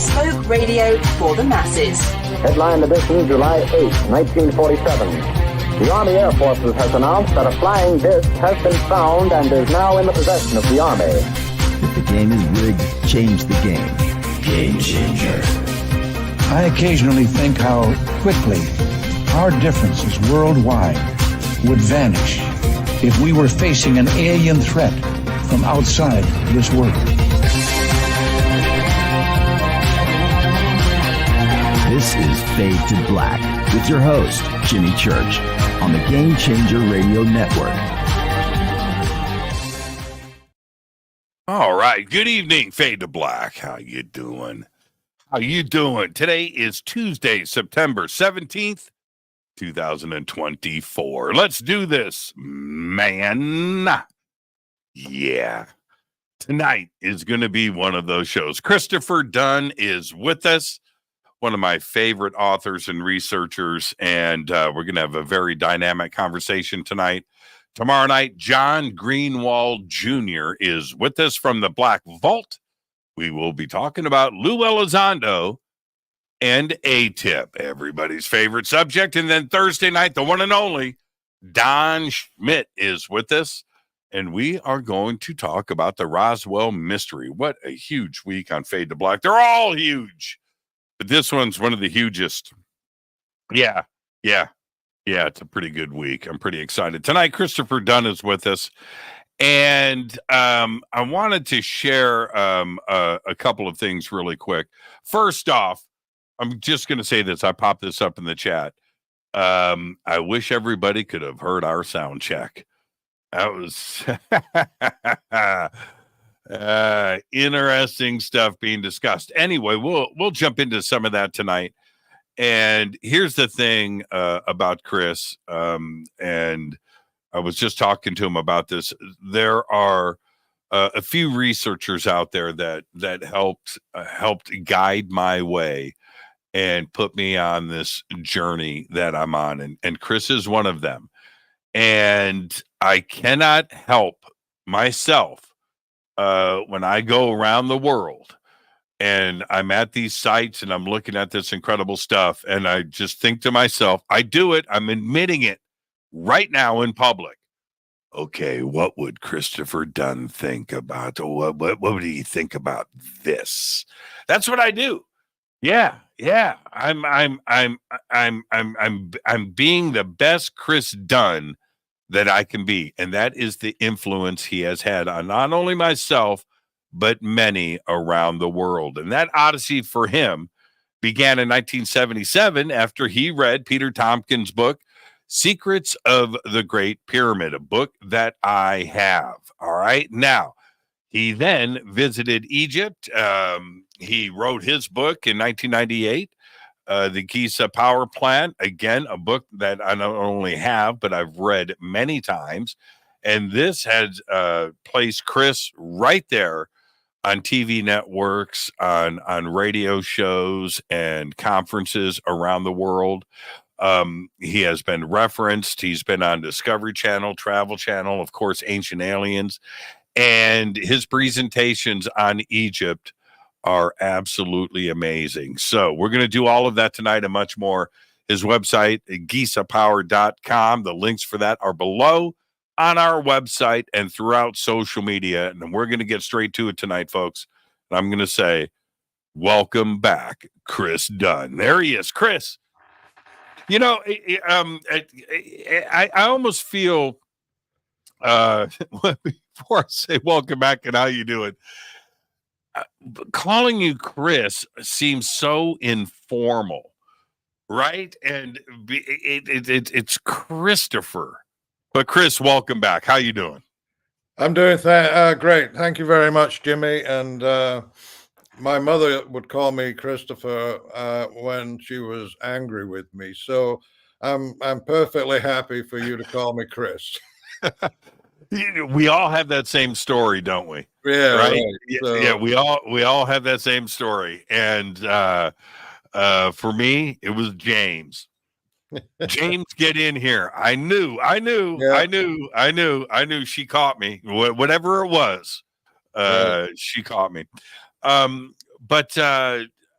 bespoke radio for the masses. Headline edition, July 8, 1947. The Army Air Forces has announced that a flying disc has been found and is now in the possession of the Army. If the game is rigged, change the game. Game changer. I occasionally think how quickly our differences worldwide would vanish if we were facing an alien threat from outside this world. This is Fade to Black with your host, Jimmy Church, on the Game Changer Radio Network. All right. Good evening, Fade to Black. How you doing? How you doing? Today is Tuesday, September 17th, 2024. Let's do this, man. Yeah. Tonight is going to be one of those shows. Christopher Dunn is with us, one of my favorite authors and researchers, and we're going to have a very dynamic conversation tonight. Tomorrow night, John Greenwald Jr. is with us from the Black Vault. We will be talking about Lou Elizondo and A-Tip, everybody's favorite subject. And then Thursday night, the one and only Don Schmidt is with us, and we are going to talk about the Roswell mystery. What a huge week on Fade to Black. They're all huge, but this one's one of the hugest. Yeah, it's a pretty good week. I'm pretty excited. Tonight, Christopher Dunn is with us, and I wanted to share a couple of things really quick. First off, I'm just going to say this. I popped this up in the chat. I wish everybody could have heard our sound check. That was interesting stuff being discussed. Anyway, we'll jump into some of that tonight. And here's the thing about Chris, and I was just talking to him about this. There are a few researchers out there that helped guide my way and put me on this journey that I'm on, and Chris is one of them. And I cannot help myself when I go around the world and I'm at these sites and I'm looking at this incredible stuff, and I just think to myself, I do it. I'm admitting it right now in public. Okay, what would Christopher Dunn think about? What would he think about this? That's what I do. Yeah. I'm being the best Chris Dunn that I can be, and that is the influence he has had on not only myself but many around the world. And that odyssey for him began in 1977 after he read Peter Tompkins' book, Secrets of the Great Pyramid, a book that I have. All right. Now, he then visited Egypt. He wrote his book in 1998, The Giza Power Plant. Again, a book that I not only have, but I've read many times. And this has placed Chris right there on TV networks, on radio shows and conferences around the world. He has been referenced. He's been on Discovery Channel, Travel Channel, of course, Ancient Aliens. And his presentations on Egypt are absolutely amazing. So we're going to do all of that tonight and much more. His website, gizapower.com. The links for that are below on our website and throughout social media. And we're going to get straight to it tonight, folks. And I'm going to say, welcome back, Chris Dunn. There he is, Chris. You know, I almost feel, before I say welcome back and how you doing, calling you Chris seems so informal, right? And it's Christopher. But Chris, welcome back. How you doing? I'm doing great. Thank you very much, Jimmy. And my mother would call me Christopher when she was angry with me. So I'm perfectly happy for you to call me Chris. We all have that same story, don't we? Yeah, right. So, yeah, we all have that same story. And for me, it was James. James, get in here. I knew she caught me. Whatever it was, she caught me. But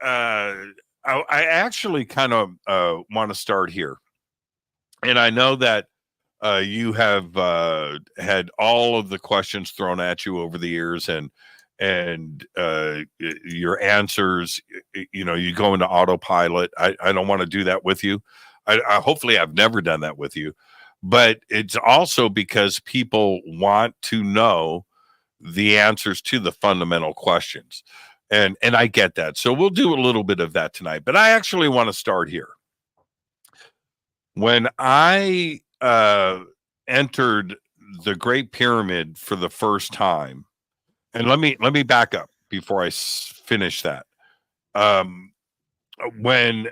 I actually kind of want to start here. And I know that you have had all of the questions thrown at you over the years, and your answers, you go into autopilot. I don't want to do that with you. I hopefully I've never done that with you, but it's also because people want to know the answers to the fundamental questions. And I get that. So we'll do a little bit of that tonight, but I actually want to start here. When I entered the Great Pyramid for the first time, and let me back up before I finish that. When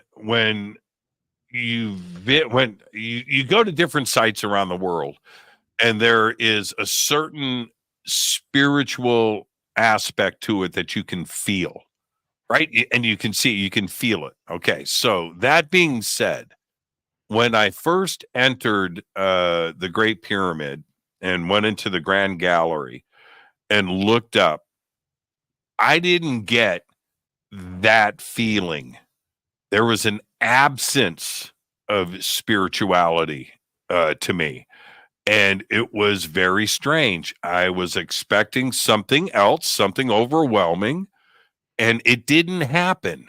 you go to different sites around the world, and there is a certain spiritual aspect to it that you can feel, right? And you can feel it. Okay. So that being said, when I first entered the Great Pyramid and went into the Grand Gallery and looked up, I didn't get that feeling. There was an absence of spirituality to me. And it was very strange. I was expecting something else, something overwhelming, and it didn't happen.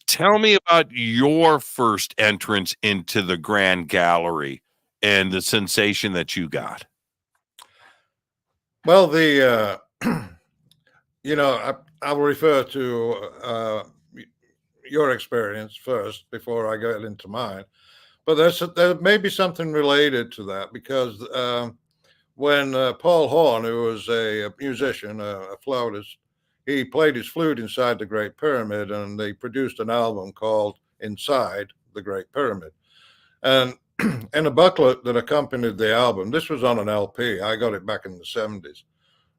Tell me about your first entrance into the Grand Gallery and the sensation that you got. Well, I'll refer to your experience first before I get into mine. But there may be something related to that, because when Paul Horn, who was a musician, a flautist, he played his flute inside the Great Pyramid, and they produced an album called Inside the Great Pyramid. And in a booklet that accompanied the album, this was on an LP. I got it back in the 70s.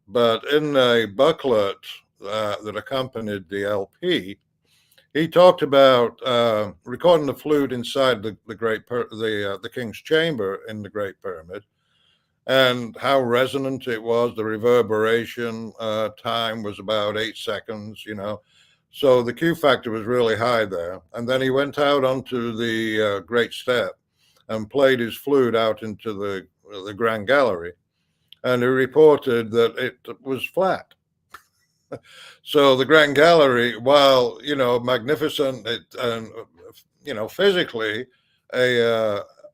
But in a booklet that accompanied the LP, he talked about recording the flute inside the King's Chamber in the Great Pyramid, and how resonant it was. The reverberation time was about 8 seconds, So the Q factor was really high there. And then he went out onto the Great Step and played his flute out into the Grand Gallery, and he reported that it was flat. So the Grand Gallery, while magnificent, physically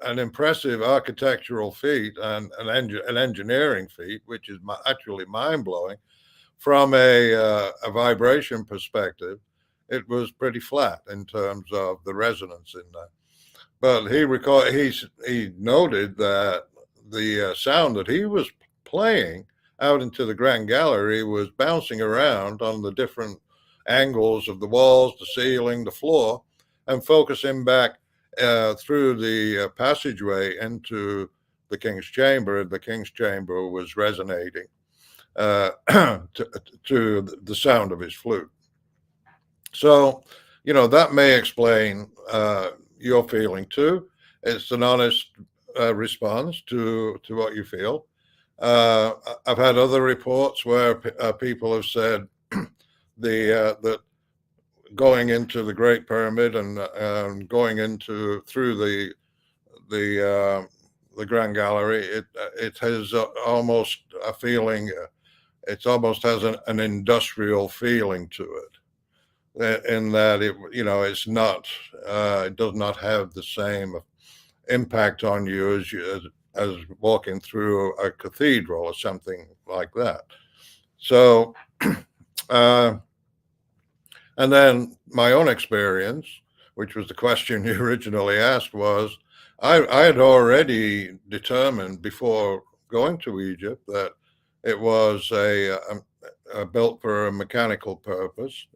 an impressive architectural feat and an engineering feat, which is actually mind blowing, from a vibration perspective, it was pretty flat in terms of the resonance in that. But he noted that the sound that he was playing out into the Grand Gallery was bouncing around on the different angles of the walls, the ceiling, the floor, and focusing back through the passageway into the King's Chamber. The King's Chamber was resonating to the sound of his flute. So, that may explain your feeling too. It's an honest response to what you feel. I've had other reports where people have said that going into the Great Pyramid and going through the Grand Gallery, it has almost a feeling. It almost has an industrial feeling to it, in that it's not. It does not have the same impact on you as walking through a cathedral or something like that. So, and then my own experience, which was the question you originally asked, was I had already determined before going to Egypt that it was built for a mechanical purpose,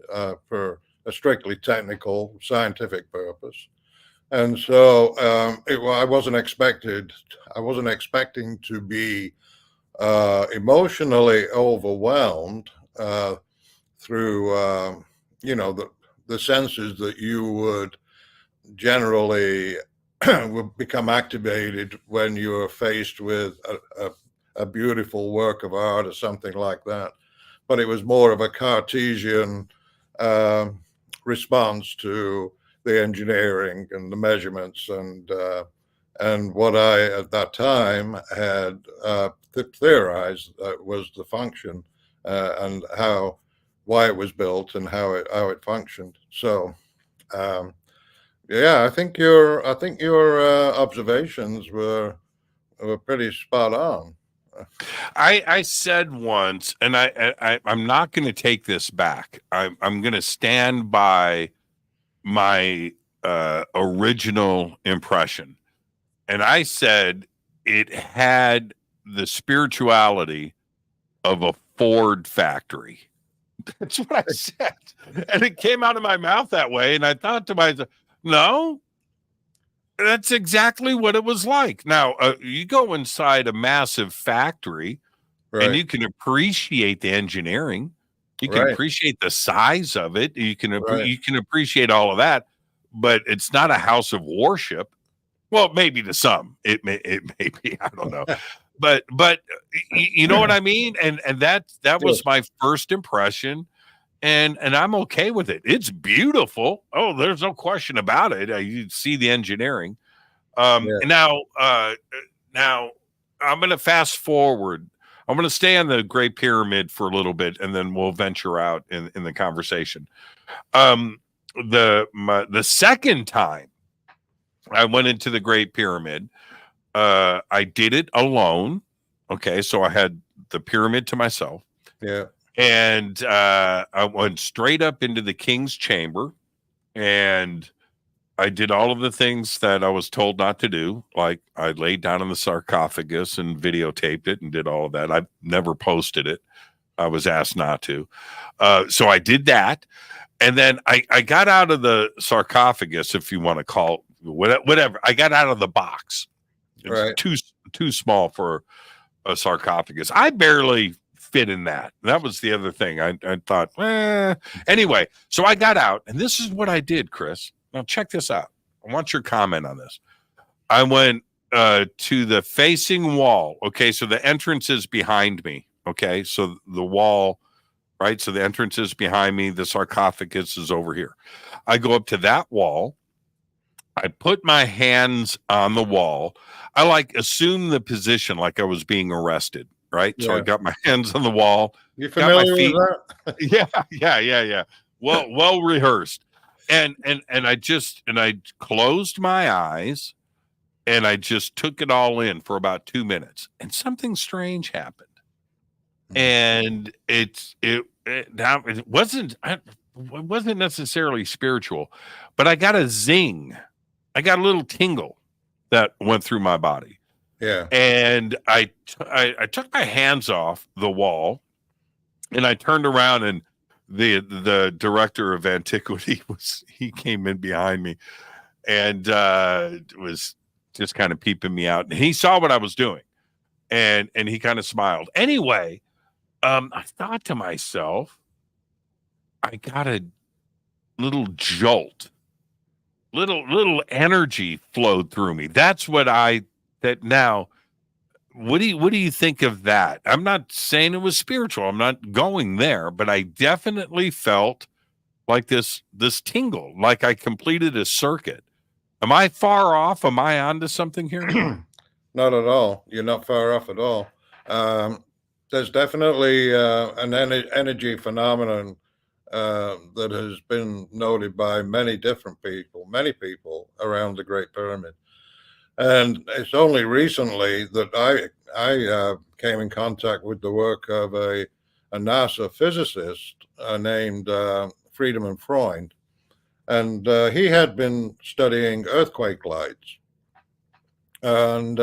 for a strictly technical, scientific purpose. And so I wasn't expecting to be emotionally overwhelmed through the senses that you would generally would become activated when you are faced with a beautiful work of art or something like that. But it was more of a Cartesian response to the engineering and the measurements and what I at that time had theorized was the function and why it was built and how it functioned. So yeah, I think your observations were pretty spot on. I said once, and I'm not going to take this back. I'm going to stand by my original impression, and I said it had the spirituality of a Ford factory. That's what I said, and it came out of my mouth that way. And I thought to myself, no. That's exactly what it was like. Now, you go inside a massive factory, and you can appreciate the engineering. You can appreciate the size of it. You can appreciate all of that, but it's not a house of worship. Well, maybe to some, it may be. I don't know, but you know what I mean. And that was my first impression. And I'm okay with it. It's beautiful. Oh, there's no question about it. You see the engineering. Now I'm going to fast forward. I'm going to stay on the Great Pyramid for a little bit, and then we'll venture out in the conversation. The second time I went into the Great Pyramid, I did it alone. Okay, so I had the pyramid to myself. Yeah. And I went straight up into the king's chamber, and I did all of the things that I was told not to do. Like I laid down in the sarcophagus and videotaped it and did all of that. I've never posted it. I was asked not to. So I did that. And then I got out of the sarcophagus, if you want to call it, whatever. I got out of the box. It's too small for a sarcophagus. I barely fit in that. That was the other thing. I thought, anyway, so I got out, and this is what I did, Chris. Now check this out. I want your comment on this. I went to the facing wall. Okay, so the entrance is behind me. Okay, so the wall, right? So the entrance is behind me. The sarcophagus is over here. I go up to that wall. I put my hands on the wall. I assume the position like I was being arrested. Right. Yeah. So I got my hands on the wall. You familiar with that? Yeah. Well rehearsed. And I closed my eyes, and I just took it all in for about 2 minutes, and something strange happened. And it wasn't necessarily spiritual, but I got a zing. I got a little tingle that went through my body. Yeah. And I took my hands off the wall, and I turned around, and the director of antiquity he came in behind me, and was just kind of peeping me out, and he saw what I was doing, and he kind of smiled. Anyway, I thought to myself, I got a little jolt, little energy flowed through me. That's what now, what do you think of that? I'm not saying it was spiritual. I'm not going there, but I definitely felt like this tingle, like I completed a circuit. Am I far off? Am I onto something here? Not at all. You're not far off at all. There's definitely an energy phenomenon that has been noted by many people around the Great Pyramid. And it's only recently that I came in contact with the work of a NASA physicist named Friedemann Freund. And he had been studying earthquake lights. And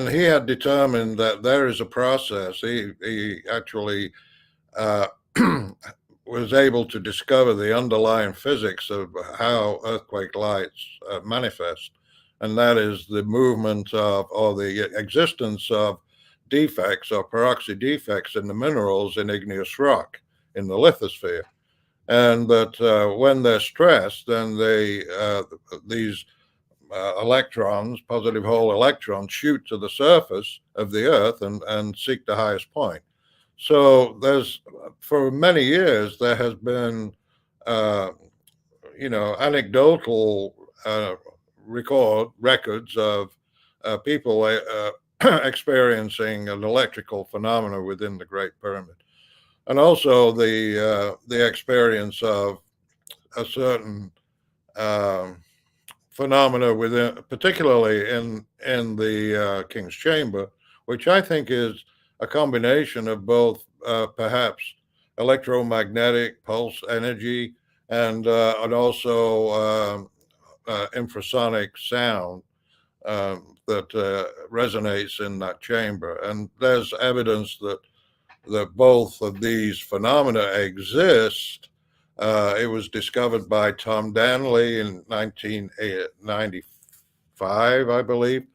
he had determined that there is a process. He actually was able to discover the underlying physics of how earthquake lights manifest. And that is the movement of, or the existence of defects or peroxide defects in the minerals in igneous rock in the lithosphere. And that when they're stressed, then these electrons, positive Hall electrons, shoot to the surface of the Earth and seek the highest point. So for many years, there has been anecdotal records of people experiencing an electrical phenomena within the Great Pyramid, and also the experience of a certain phenomena within, particularly in the King's Chamber, which I think is a combination of both perhaps electromagnetic pulse energy and also infrasonic sound that resonates in that chamber. And there's evidence that both of these phenomena exist. It was discovered by Tom Danley in 1995, I believe,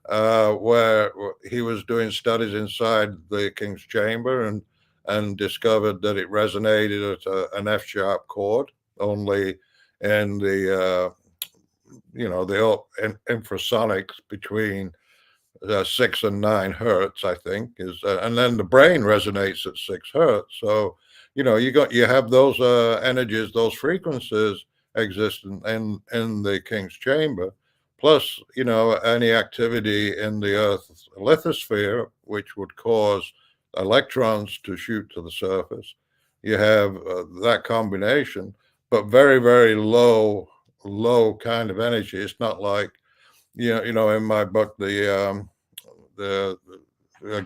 where he was doing studies inside the King's Chamber and discovered that it resonated at an F-sharp chord, only in the infrasonics between 6 and 9 hertz, I think, and then the brain resonates at 6 hertz. So you have those energies, those frequencies exist in the King's Chamber, plus any activity in the Earth's lithosphere, which would cause electrons to shoot to the surface. You have that combination, but very, very low kind of energy. It's not like in my book the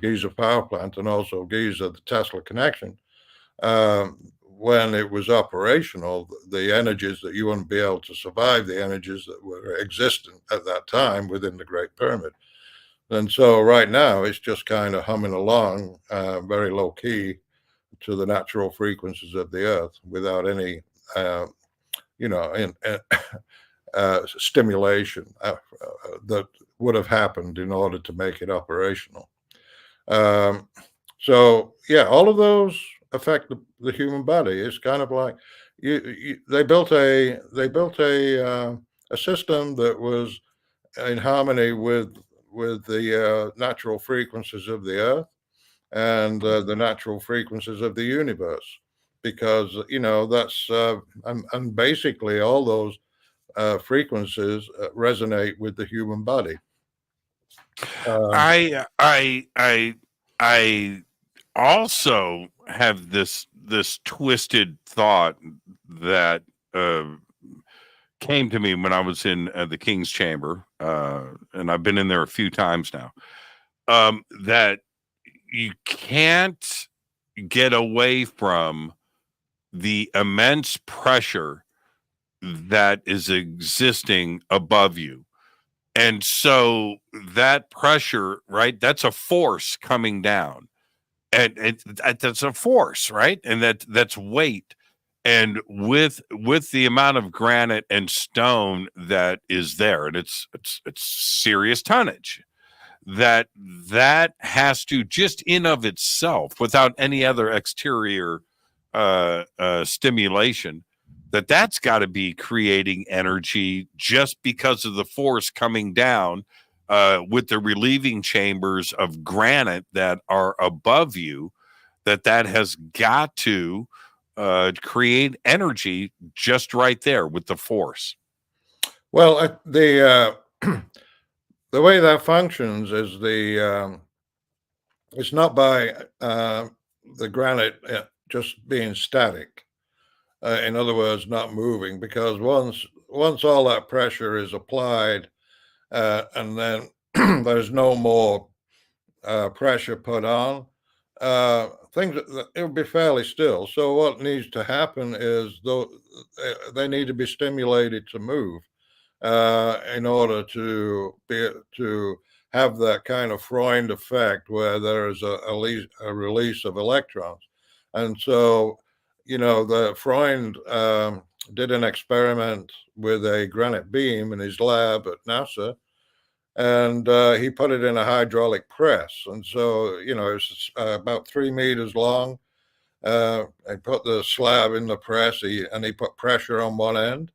Giza Power Plant, and also Giza, the Tesla connection. When it was operational, the energies that you wouldn't be able to survive, the energies that were existent at that time within the Great Pyramid. And so right now it's just kind of humming along, very low key to the natural frequencies of the Earth without any, stimulation that would have happened in order to make it operational. So yeah, all of those affect the human body. It's kind of like they built a system that was in harmony with the natural frequencies of the Earth and the natural frequencies of the universe, because that's and basically all those frequencies resonate with the human body. I also have this twisted thought that came to me when I was in the King's Chamber, and I've been in there a few times now, that you can't get away from the immense pressure that is existing above you. And so that pressure, right, that's a force coming down. And that's a force, right? And that's weight. And with the amount of granite and stone that is there, and it's serious tonnage, that has to, just in of itself, without any other exterior stimulation, that's got to be creating energy just because of the force coming down with the relieving chambers of granite that are above you, that has got to create energy just right there with the force. Well, the way that functions is it's not by the granite just being static. In other words, not moving, because once all that pressure is applied, and then there's no more pressure put on, it will be fairly still. So what needs to happen is they need to be stimulated to move in order to have that kind of Freund effect where there is a release of electrons. And so the Freund did an experiment with a granite beam in his lab at NASA, and he put it in a hydraulic press. And so, it's about 3 meters long. He put the slab in the press, and he put pressure on one end,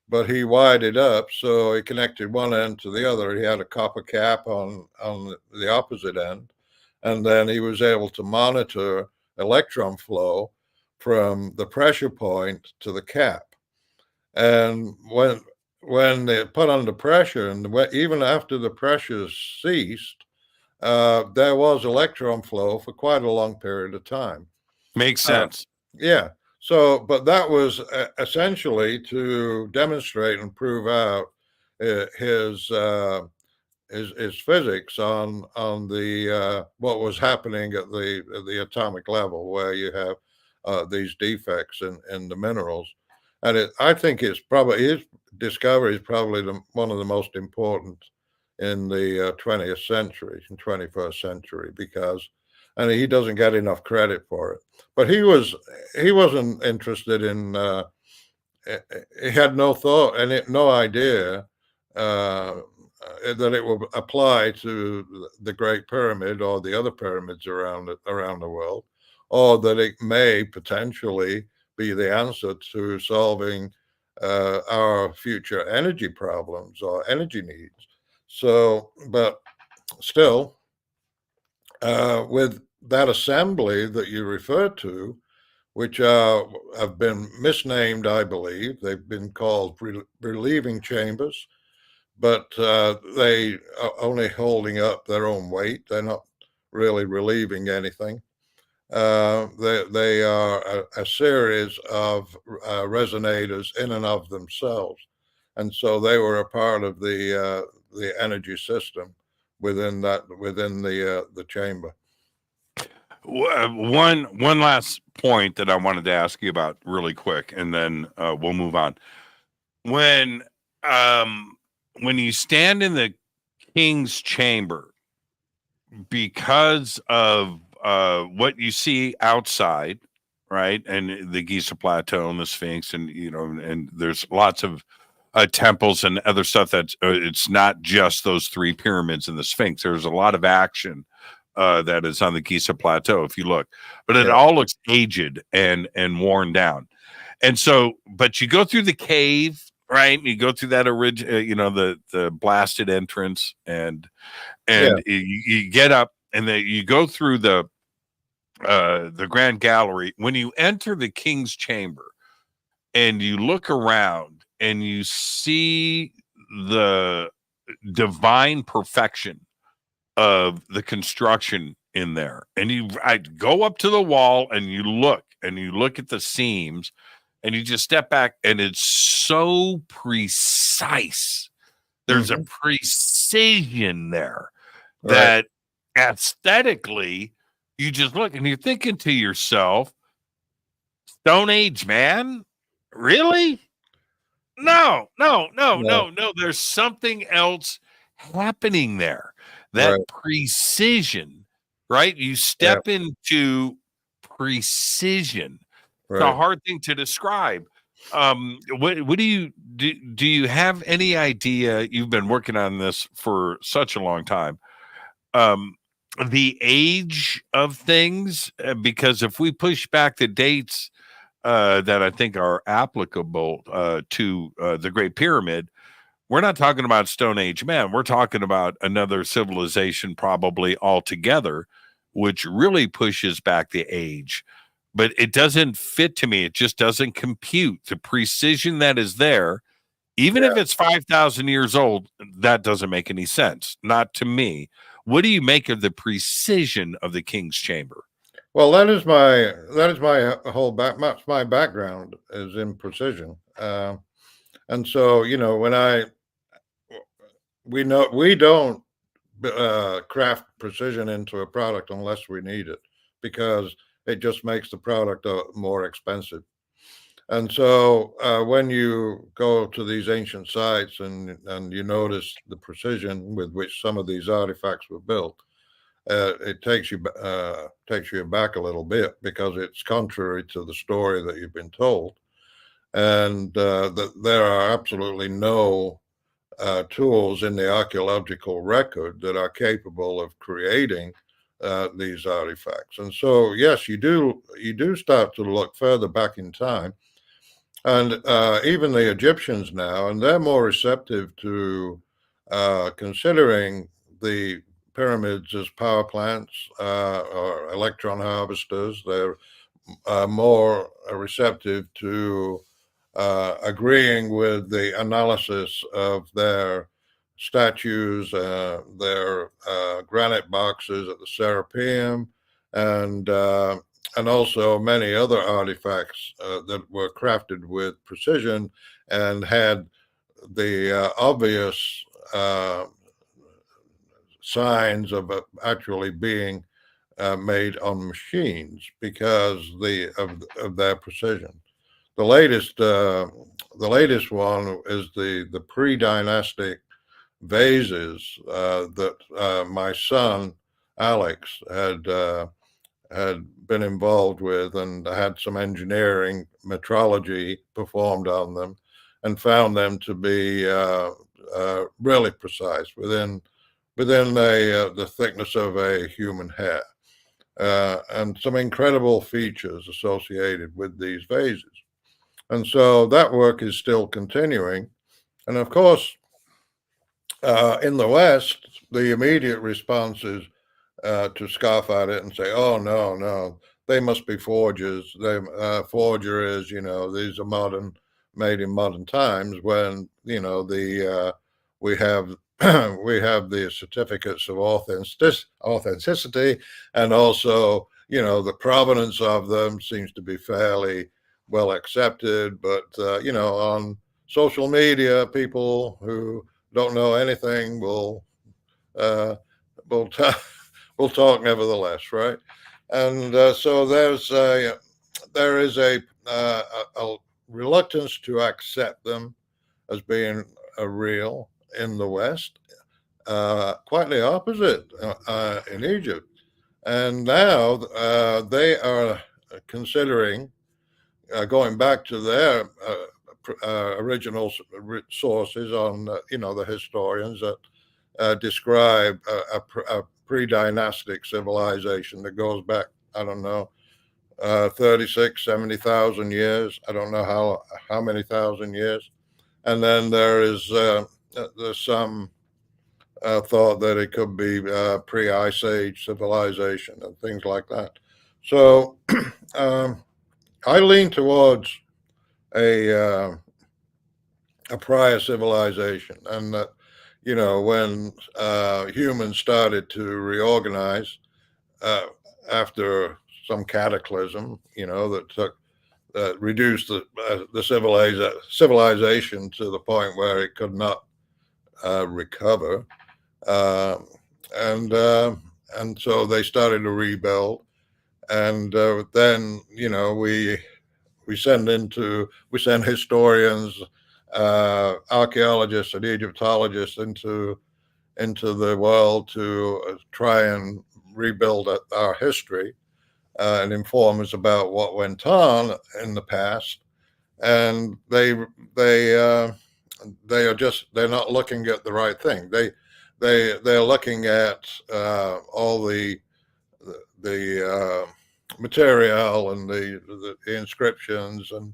but he wired it up so he connected one end to the other. He had a copper cap on the opposite end, and then he was able to monitor electron flow from the pressure point to the cap. And when they put under pressure, and even after the pressure ceased, there was electron flow for quite a long period of time. Makes Uh, sense. yeah. So, but that was essentially to demonstrate and prove out his physics on the what was happening at the atomic level, where you have these defects in the minerals. And I think his discovery is probably one of the most important in the 20th century and 21st century, because, and he doesn't get enough credit for it. But he wasn't interested in. He had no thought and no idea that it will apply to the Great Pyramid or the other pyramids around the world, or that it may potentially be the answer to solving our future energy problems or energy needs. So, but still, with that assembly that you referred to, which have been misnamed, I believe. They've been called relieving chambers, but they are only holding up their own weight. They're not really relieving anything. They are a series of resonators in and of themselves, and so they were a part of the energy system within the chamber. One last point that I wanted to ask you about really quick, and then we'll move on. When you stand in the king's chamber, because of what you see outside, right, and the Giza Plateau and the Sphinx, and and there's lots of temples and other stuff that's it's not just those three pyramids and the Sphinx. There's a lot of action that is on the Giza Plateau, if you look, but it all looks aged and worn down. And so, but you go through the cave, right? And you go through that original, the blasted entrance, and you get up, and then you go through the Grand Gallery. When you enter the King's Chamber, and you look around, and you see the divine perfection of the construction in there, and I go up to the wall, and you look at the seams, and you just step back, and it's so precise. There's a precision there that aesthetically, you just look and you're thinking to yourself, Stone Age, man, really? No. There's something else happening there. That precision, right? You step into precision. It's a hard thing to describe. What do you have any idea? You've been working on this for such a long time. The age of things, because if we push back the dates that I think are applicable to the Great Pyramid, we're not talking about Stone Age man. We're talking about another civilization probably altogether, which really pushes back the age. But it doesn't fit to me. It just doesn't compute. The precision that is there, even if it's 5,000 years old, that doesn't make any sense. Not to me. What do you make of the precision of the King's Chamber? Well, that is my whole my background is in precision, and so when we don't craft precision into a product unless we need it, because it just makes the product more expensive. And so when you go to these ancient sites and you notice the precision with which some of these artifacts were built, it takes you back a little bit, because it's contrary to the story that you've been told, and that there are absolutely no tools in the archaeological record that are capable of creating these artifacts. And so, yes, you do start to look further back in time, and even the Egyptians now, and they're more receptive to considering the pyramids as power plants or electron harvesters. They're more receptive to agreeing with the analysis of their statues, their granite boxes at the Serapeum, and also many other artifacts that were crafted with precision and had the obvious signs of actually being made on machines because of their precision. The latest one is the pre-dynastic vases that my son Alex had been involved with, and had some engineering metrology performed on them, and found them to be really precise within the thickness of a human hair, and some incredible features associated with these vases. And so that work is still continuing. And of course, in the West, the immediate response is to scoff at it and say, "Oh, no, they must be forgers. Forger is, these are made in modern times." When we have we have the certificates of authenticity, and also the provenance of them seems to be fairly well accepted. But on social media, people who don't know anything will talk nevertheless, right? And so there is a reluctance to accept them as being real in the West. Quite the opposite in Egypt. And now they are considering going back to their original sources on, the historians that describe a pre-dynastic civilization that goes back, I don't know, 36, 70,000 years. I don't know how many thousand years. And then there's some thought that it could be pre-Ice Age civilization and things like that. So I lean towards a prior civilization, and that when humans started to reorganize after some cataclysm, that reduced the civilization to the point where it could not recover, and so they started to rebuild, and then we send historians, archaeologists and Egyptologists into the world to try and rebuild our history and inform us about what went on in the past. And they're not looking at the right thing. They're looking at all the material and the inscriptions and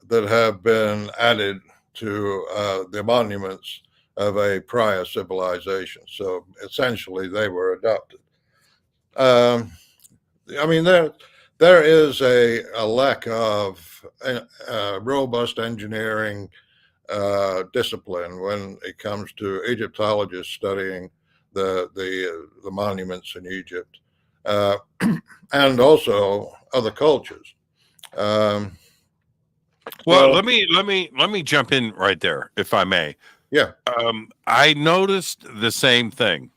that have been added to the monuments of a prior civilization. So essentially, they were adopted. There is a lack of robust engineering discipline when it comes to Egyptologists studying the monuments in Egypt, and also other cultures. Well, let me jump in right there, if I may. Yeah. I noticed the same thing.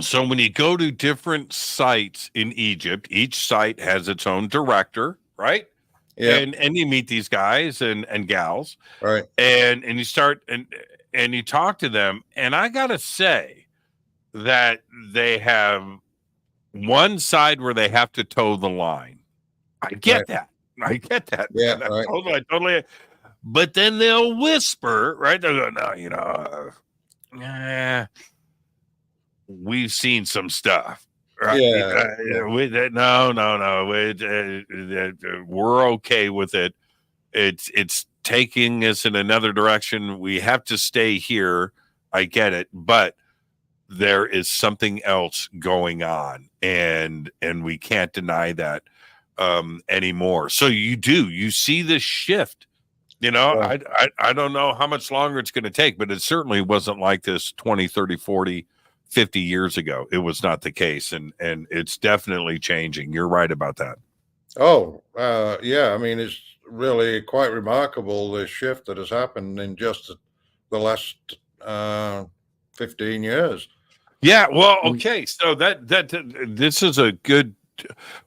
So when you go to different sites in Egypt, each site has its own director, right? Yeah. And you meet these guys and gals, Right. And you start and you talk to them, and I gotta say that they have one side where they have to toe the line. I get that. I get that. Yeah, right. Totally. But then they'll whisper, right? They'll go, no, we've seen some stuff. Right? Yeah. We're okay with it. It's taking us in another direction. We have to stay here. I get it, but there is something else going on, and we can't deny that anymore. So you see this shift You know, Yeah. I don't know how much longer it's going to take, but it certainly wasn't like this 20, 30, 40, 50 years ago. It was not the case. And it's definitely changing. You're right about that. Oh, yeah. I mean, it's really quite remarkable the shift that has happened in just the last 15 years. Yeah. Well, okay. So this is a good,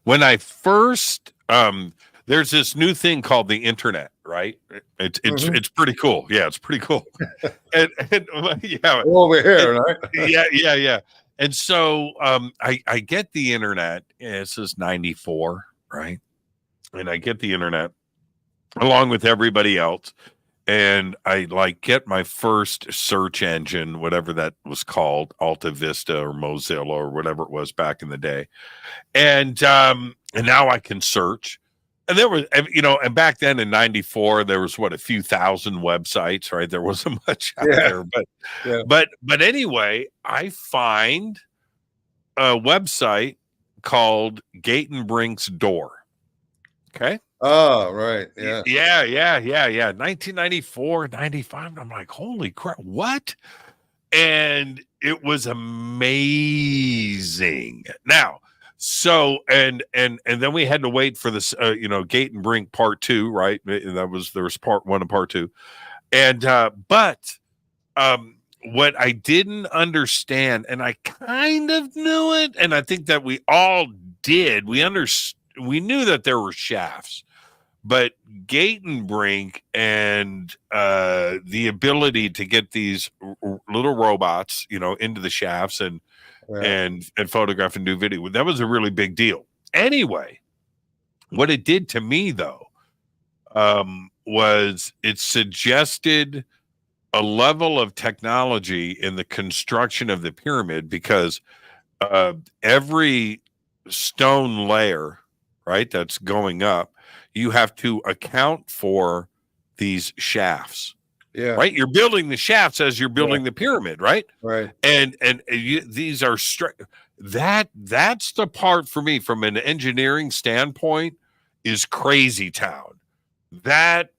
when I first, there's this new thing called the internet, right? It's pretty cool. Yeah, it's pretty cool. and yeah, Over here, right? yeah. And so I get the internet. Yeah, this is 94, right? And I get the internet along with everybody else. And I get my first search engine, whatever that was called, Alta Vista or Mozilla or whatever it was back in the day. And now I can search. And there was, and back then in 94, there was a few thousand websites, right? There wasn't much out there, but anyway, I find a website called Gate and Brink's Door. Okay. Oh, right. Yeah. Yeah. 1994, 95. I'm like, holy crap, what? And it was amazing. Now, so and then we had to wait for this Gate and Brink part 2, right? There was part 1 and part 2. And but what I didn't understand, and I kind of knew it, and I think that we all did, we knew that there were shafts, but Gate and Brink and the ability to get these little robots, into the shafts and photograph and do video, that was a really big deal. Anyway, what it did to me though, was it suggested a level of technology in the construction of the pyramid, because every stone layer, right, that's going up, you have to account for these shafts. Yeah. Right. You're building the shafts as you're building the pyramid. Right. Right. And these are that's the part for me from an engineering standpoint is crazy town. That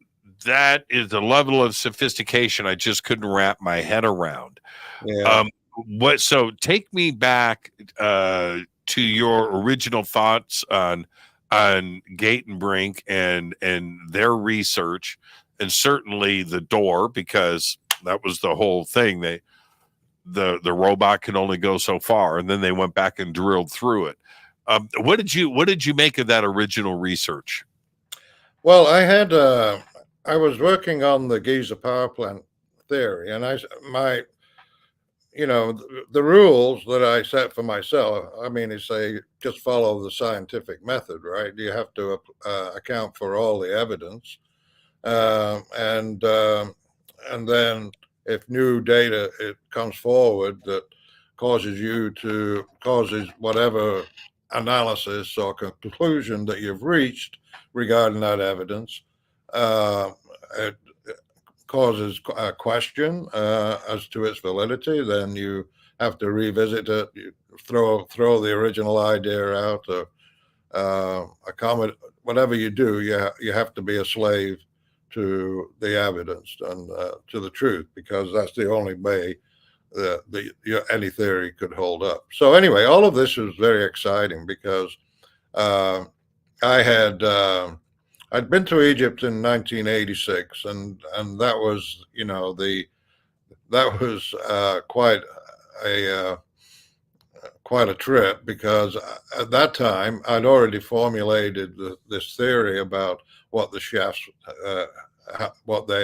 is a level of sophistication I just couldn't wrap my head around. Yeah. So take me back to your original thoughts on Gate and Brink and their research, and certainly the door, because that was the whole thing. The robot can only go so far, and then they went back and drilled through it. What did you make of that original research? Well, I was working on the Giza Power Plant theory, and the rules that I set for myself, I mean, they say just follow the scientific method, right? You have to account for all the evidence. And then if new data it comes forward that causes whatever analysis or conclusion that you've reached regarding that evidence, it causes a question as to its validity, then you have to revisit it, you throw the original idea out, accommodate whatever you do. You have to be a slave to the evidence and to the truth, because that's the only way any theory could hold up. So anyway, all of this was very exciting because I'd been to Egypt in 1986, and that was quite a trip, because at that time I'd already formulated this theory about what the shafts,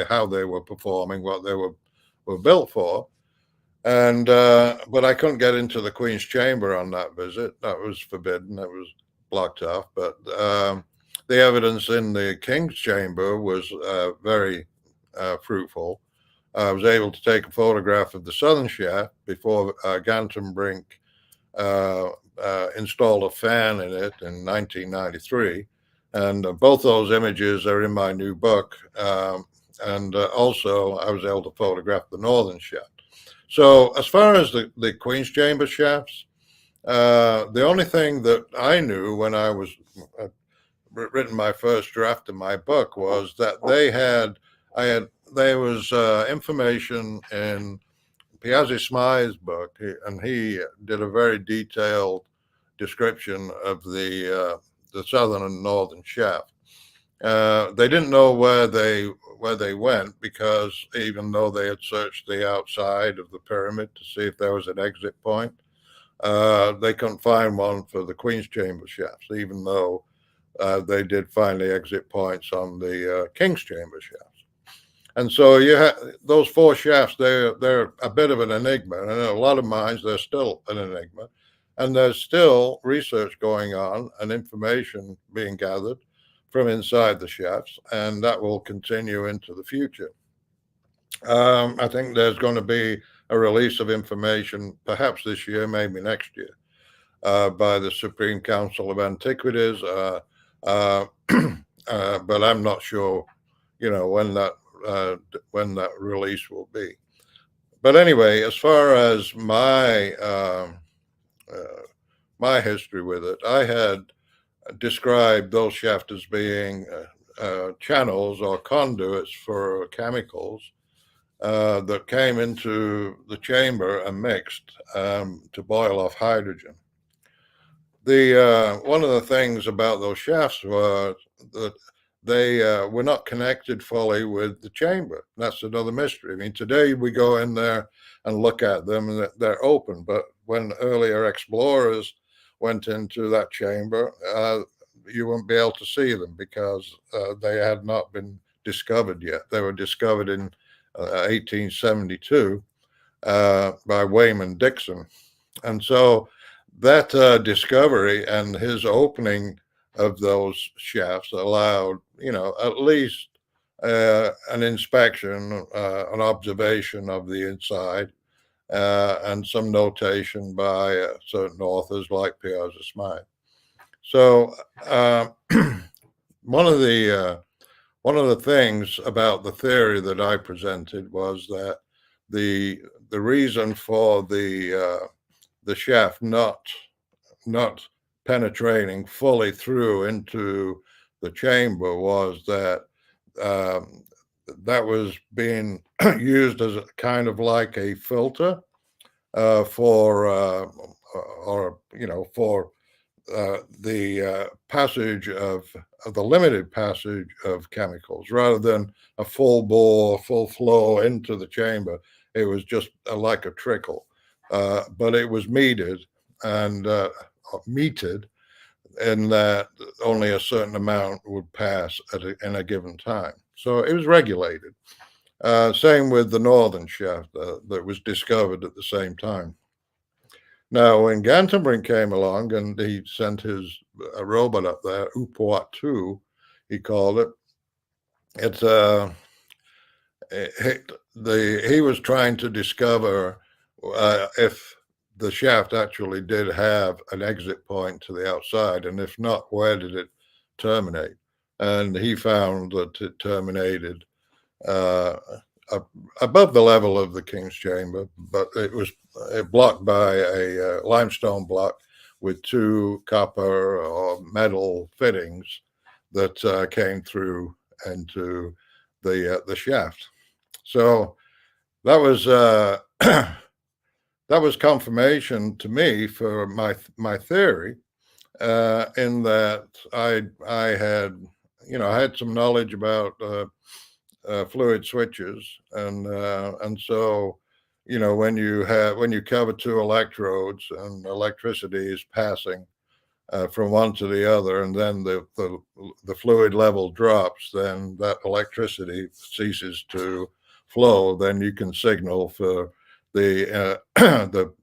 how they were performing, what they were built for, and but I couldn't get into the Queen's Chamber on that visit. That was forbidden. That was blocked off. But the evidence in the King's Chamber was very fruitful. I was able to take a photograph of the southern shaft before Gantenbrink installed a fan in it in 1993. And both those images are in my new book. And also, I was able to photograph the northern shaft. So as far as the Queen's Chamber shafts, the only thing that I knew when I was written my first draft of my book was that they had there was information in Piazzi Smythe's book, and he did a very detailed description of the southern and northern shaft. They didn't know where they went, because even though they had searched the outside of the pyramid to see if there was an exit point, they couldn't find one for the Queen's Chamber shafts, even though they did find the exit points on the King's Chamber shafts. And so you have those 4 shafts. They're a bit of an enigma, and in a lot of minds they're still an enigma. And there's still research going on and information being gathered from inside the shafts, and that will continue into the future. I think there's going to be a release of information, perhaps this year, maybe next year, by the Supreme Council of Antiquities, but I'm not sure, when that release will be. But anyway, as far as my history with it, I had described those shafts as being channels or conduits for chemicals that came into the chamber and mixed to boil off hydrogen. One of the things about those shafts was that they were not connected fully with the chamber. That's another mystery. I mean, today we go in there and look at them, and they're open. But when earlier explorers went into that chamber, you wouldn't be able to see them, because they had not been discovered yet. They were discovered in 1872 by Wayman Dixon. And so that discovery and his opening of those shafts allowed, at least an inspection, an observation of the inside, and some notation by certain authors like Piazzi Smythe. So one of the things about the theory that I presented was that the reason for the shaft not penetrating fully through into the chamber was that that was being used as a kind of like a filter for the passage of the limited passage of chemicals, rather than a full bore, full flow into the chamber. It was just like a trickle, but it was metered and metered in that only a certain amount would pass in a given time. So it was regulated. Same with the northern shaft that was discovered at the same time. Now, when Gantenbrink came along and he sent his robot up there, Upuat 2, he called it. He was trying to discover if the shaft actually did have an exit point to the outside, and if not, where did it terminate? And he found that it terminated above the level of the King's Chamber, but it was blocked by a limestone block with 2 copper or metal fittings that came through into the shaft. So that was confirmation to me for my theory, in that I had some knowledge about fluid switches, and so when you cover 2 electrodes and electricity is passing from one to the other, and then the fluid level drops, then that electricity ceases to flow. Then you can signal for the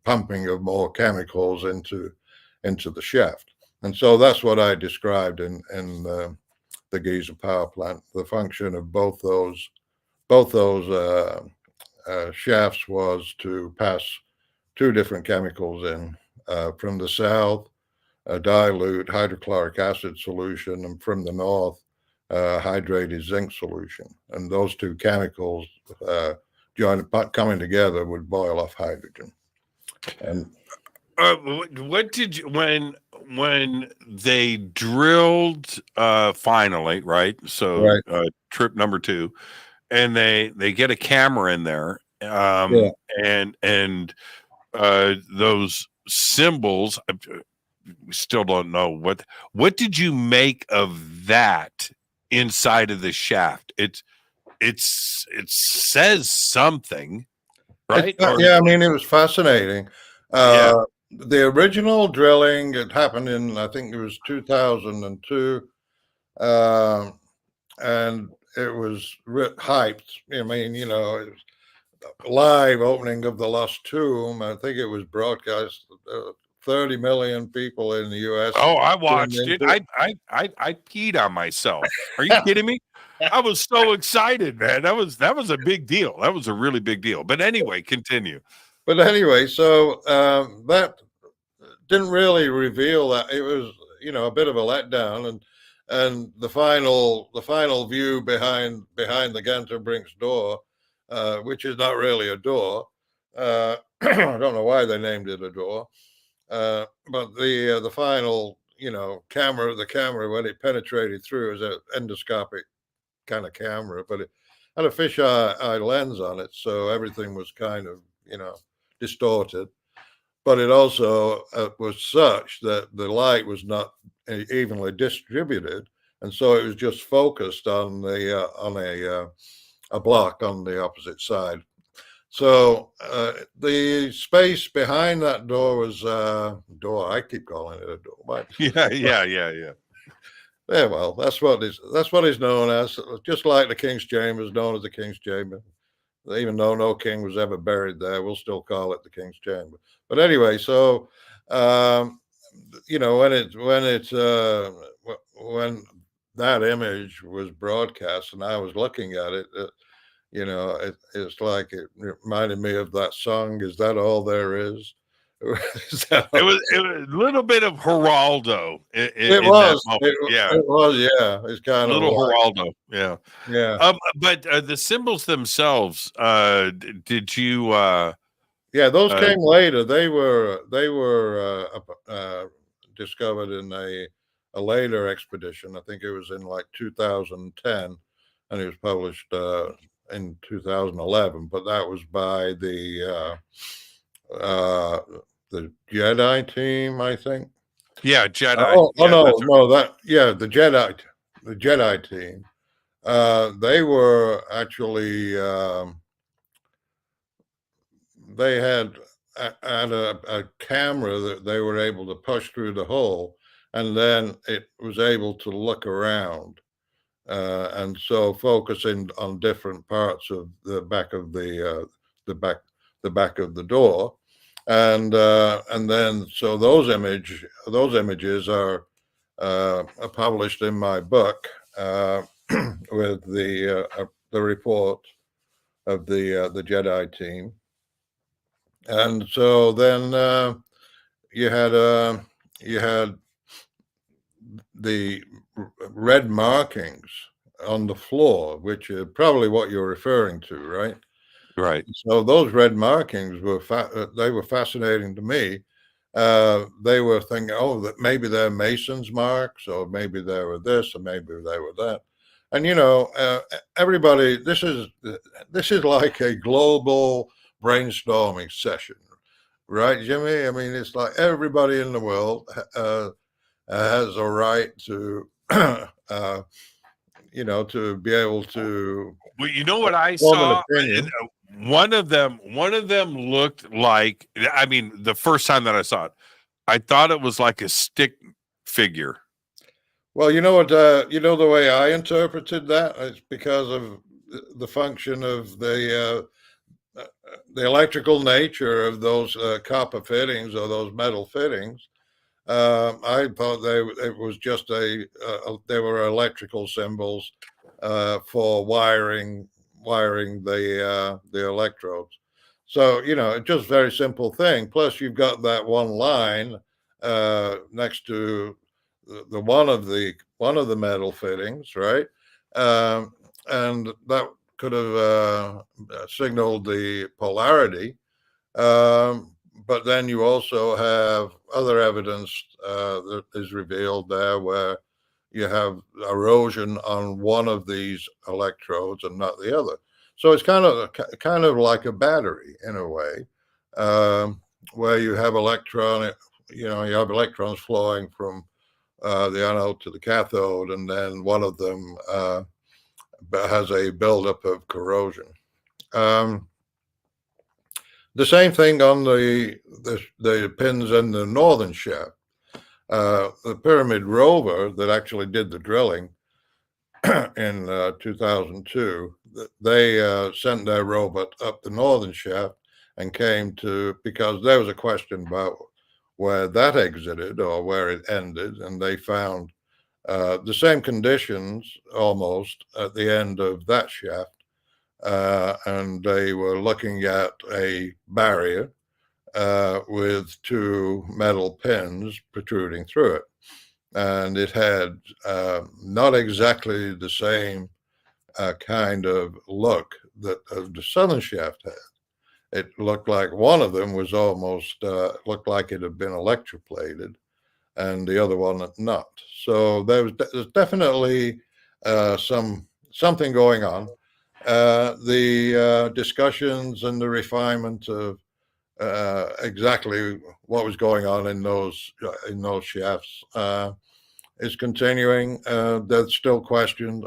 pumping of more chemicals into the shaft. And so that's what I described in the Giza Power Plant. The function of both those shafts was to pass 2 different chemicals in, from the south, a dilute hydrochloric acid solution, and from the north, hydrated zinc solution. And those 2 chemicals coming together would boil off hydrogen. And what did you, when they drilled finally, right? So right. Trip number 2, and they get a camera in there, Yeah. and those symbols. We still don't know what did you make of that inside of the shaft. It says something, right? Yeah, I mean, it was fascinating. Yeah. The original drilling, it happened in, I think it was 2002, and it was hyped. I mean, it was live opening of the Lost Tomb. I think it was broadcast. 30 million people in the U.S. Oh, I watched it. I peed on myself. Are you kidding me? I was so excited, man. That was a big deal. That was a really big deal. But anyway, continue. But anyway, so that didn't really reveal that. It was, a bit of a letdown, and the final view behind the Ganterbrink's door, which is not really a door. I don't know why they named it a door. But the final, the camera when it penetrated through is an endoscopic kind of camera, but it had a fisheye lens on it, so everything was kind of, distorted. But it also was such that the light was not evenly distributed, and so it was just focused on a block on the opposite side. So the space behind that door was door. I keep calling it a door. Yeah. Yeah, well, that's what it's known as. Just like the King's Chamber is known as the King's Chamber. Even though no king was ever buried there, we'll still call it the King's Chamber. But anyway, so when that image was broadcast and I was looking at it, it's like it reminded me of that song. Is that all there is? It was a little bit of Geraldo. It was. Yeah. It's kind of little like, Geraldo. Yeah. Yeah. But the symbols themselves, did you? Yeah, those came later. They were discovered in a later expedition. I think it was in like 2010, and it was published in 2011. But that was by the Jedi team, I think. Yeah, Jedi. The Jedi team. They were actually they had a camera that they were able to push through the hole, and then it was able to look around, and so focusing on different parts of the back of the back of the door. And then so those images are published in my book with the report of the Jedi team. And so then you had the red markings on the floor, which is probably what you're referring to, right? Right. So those red markings were fascinating to me. They were thinking, that maybe they're Mason's marks, or maybe they were this, or maybe they were that. And everybody, this is like a global brainstorming session, right, Jimmy? I mean, it's like everybody in the world has a right to, to be able to. Well, you know what I saw? One of them looked like, I mean, the first time that I saw it, I thought it was like a stick figure. Well, you know what, the way I interpreted that, it's because of the function of the electrical nature of those copper fittings or those metal fittings. I thought it was just they were electrical symbols for wiring the electrodes. So it's just a very simple thing. Plus, you've got that one line next to the one of the metal fittings, right? And that could have signaled the polarity. But then you also have other evidence that is revealed there where you have erosion on one of these electrodes and not the other. So it's kind of like a battery in a way, where you have you have electrons flowing from the anode to the cathode, and then one of them has a buildup of corrosion. The same thing on the pins in the northern shaft. The Pyramid rover that actually did the drilling in 2002, they sent their robot up the northern shaft and came to, because there was a question about where that exited or where it ended, and they found the same conditions almost at the end of that shaft. And they were looking at a barrier with two metal pins protruding through it. And it had not exactly the same kind of look that the southern shaft had. It looked like one of them was almost looked like it had been electroplated, and the other one not. So there's definitely something going on. The discussions and the refinement of exactly what was going on in those shafts is continuing. There's still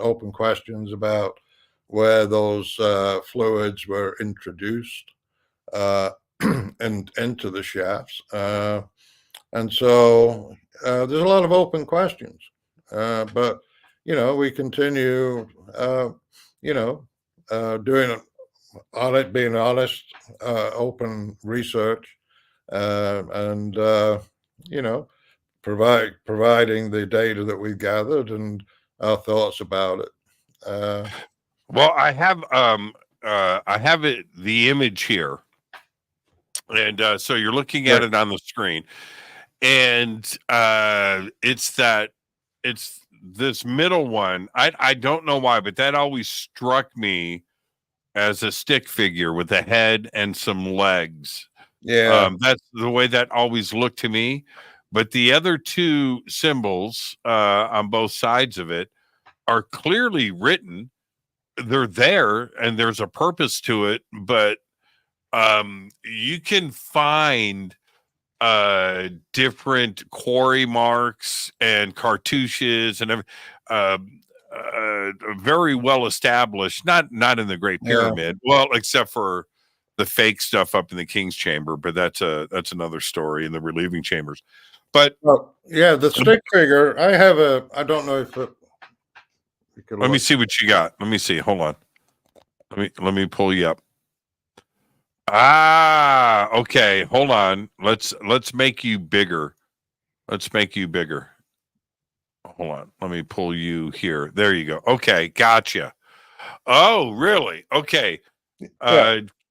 open questions about where those fluids were introduced and into the shafts, and so there's a lot of open questions. But we continue, doing being honest, open research, and providing the data that we've gathered and our thoughts about it. Well, I have the image here, and so you're looking at it on the screen, and it's this middle one. I don't know why, but that always struck me as a stick figure with a head and some legs. Yeah, that's the way that always looked to me. But the other two symbols on both sides of it are clearly written. They're there, and there's a purpose to it. But you can find different quarry marks and cartouches and very well established. Not in the Great Pyramid, well, except for the fake stuff up in the King's Chamber, but that's another story in the relieving chambers. But the stick figure, I don't know if it. Let me see what you got. Let me see. Hold on. Let me pull you up. Ah, okay. Hold on. Let's make you bigger. Let's make you bigger. Hold on. Let me pull you here. There you go. Okay, gotcha. Oh, really? Okay.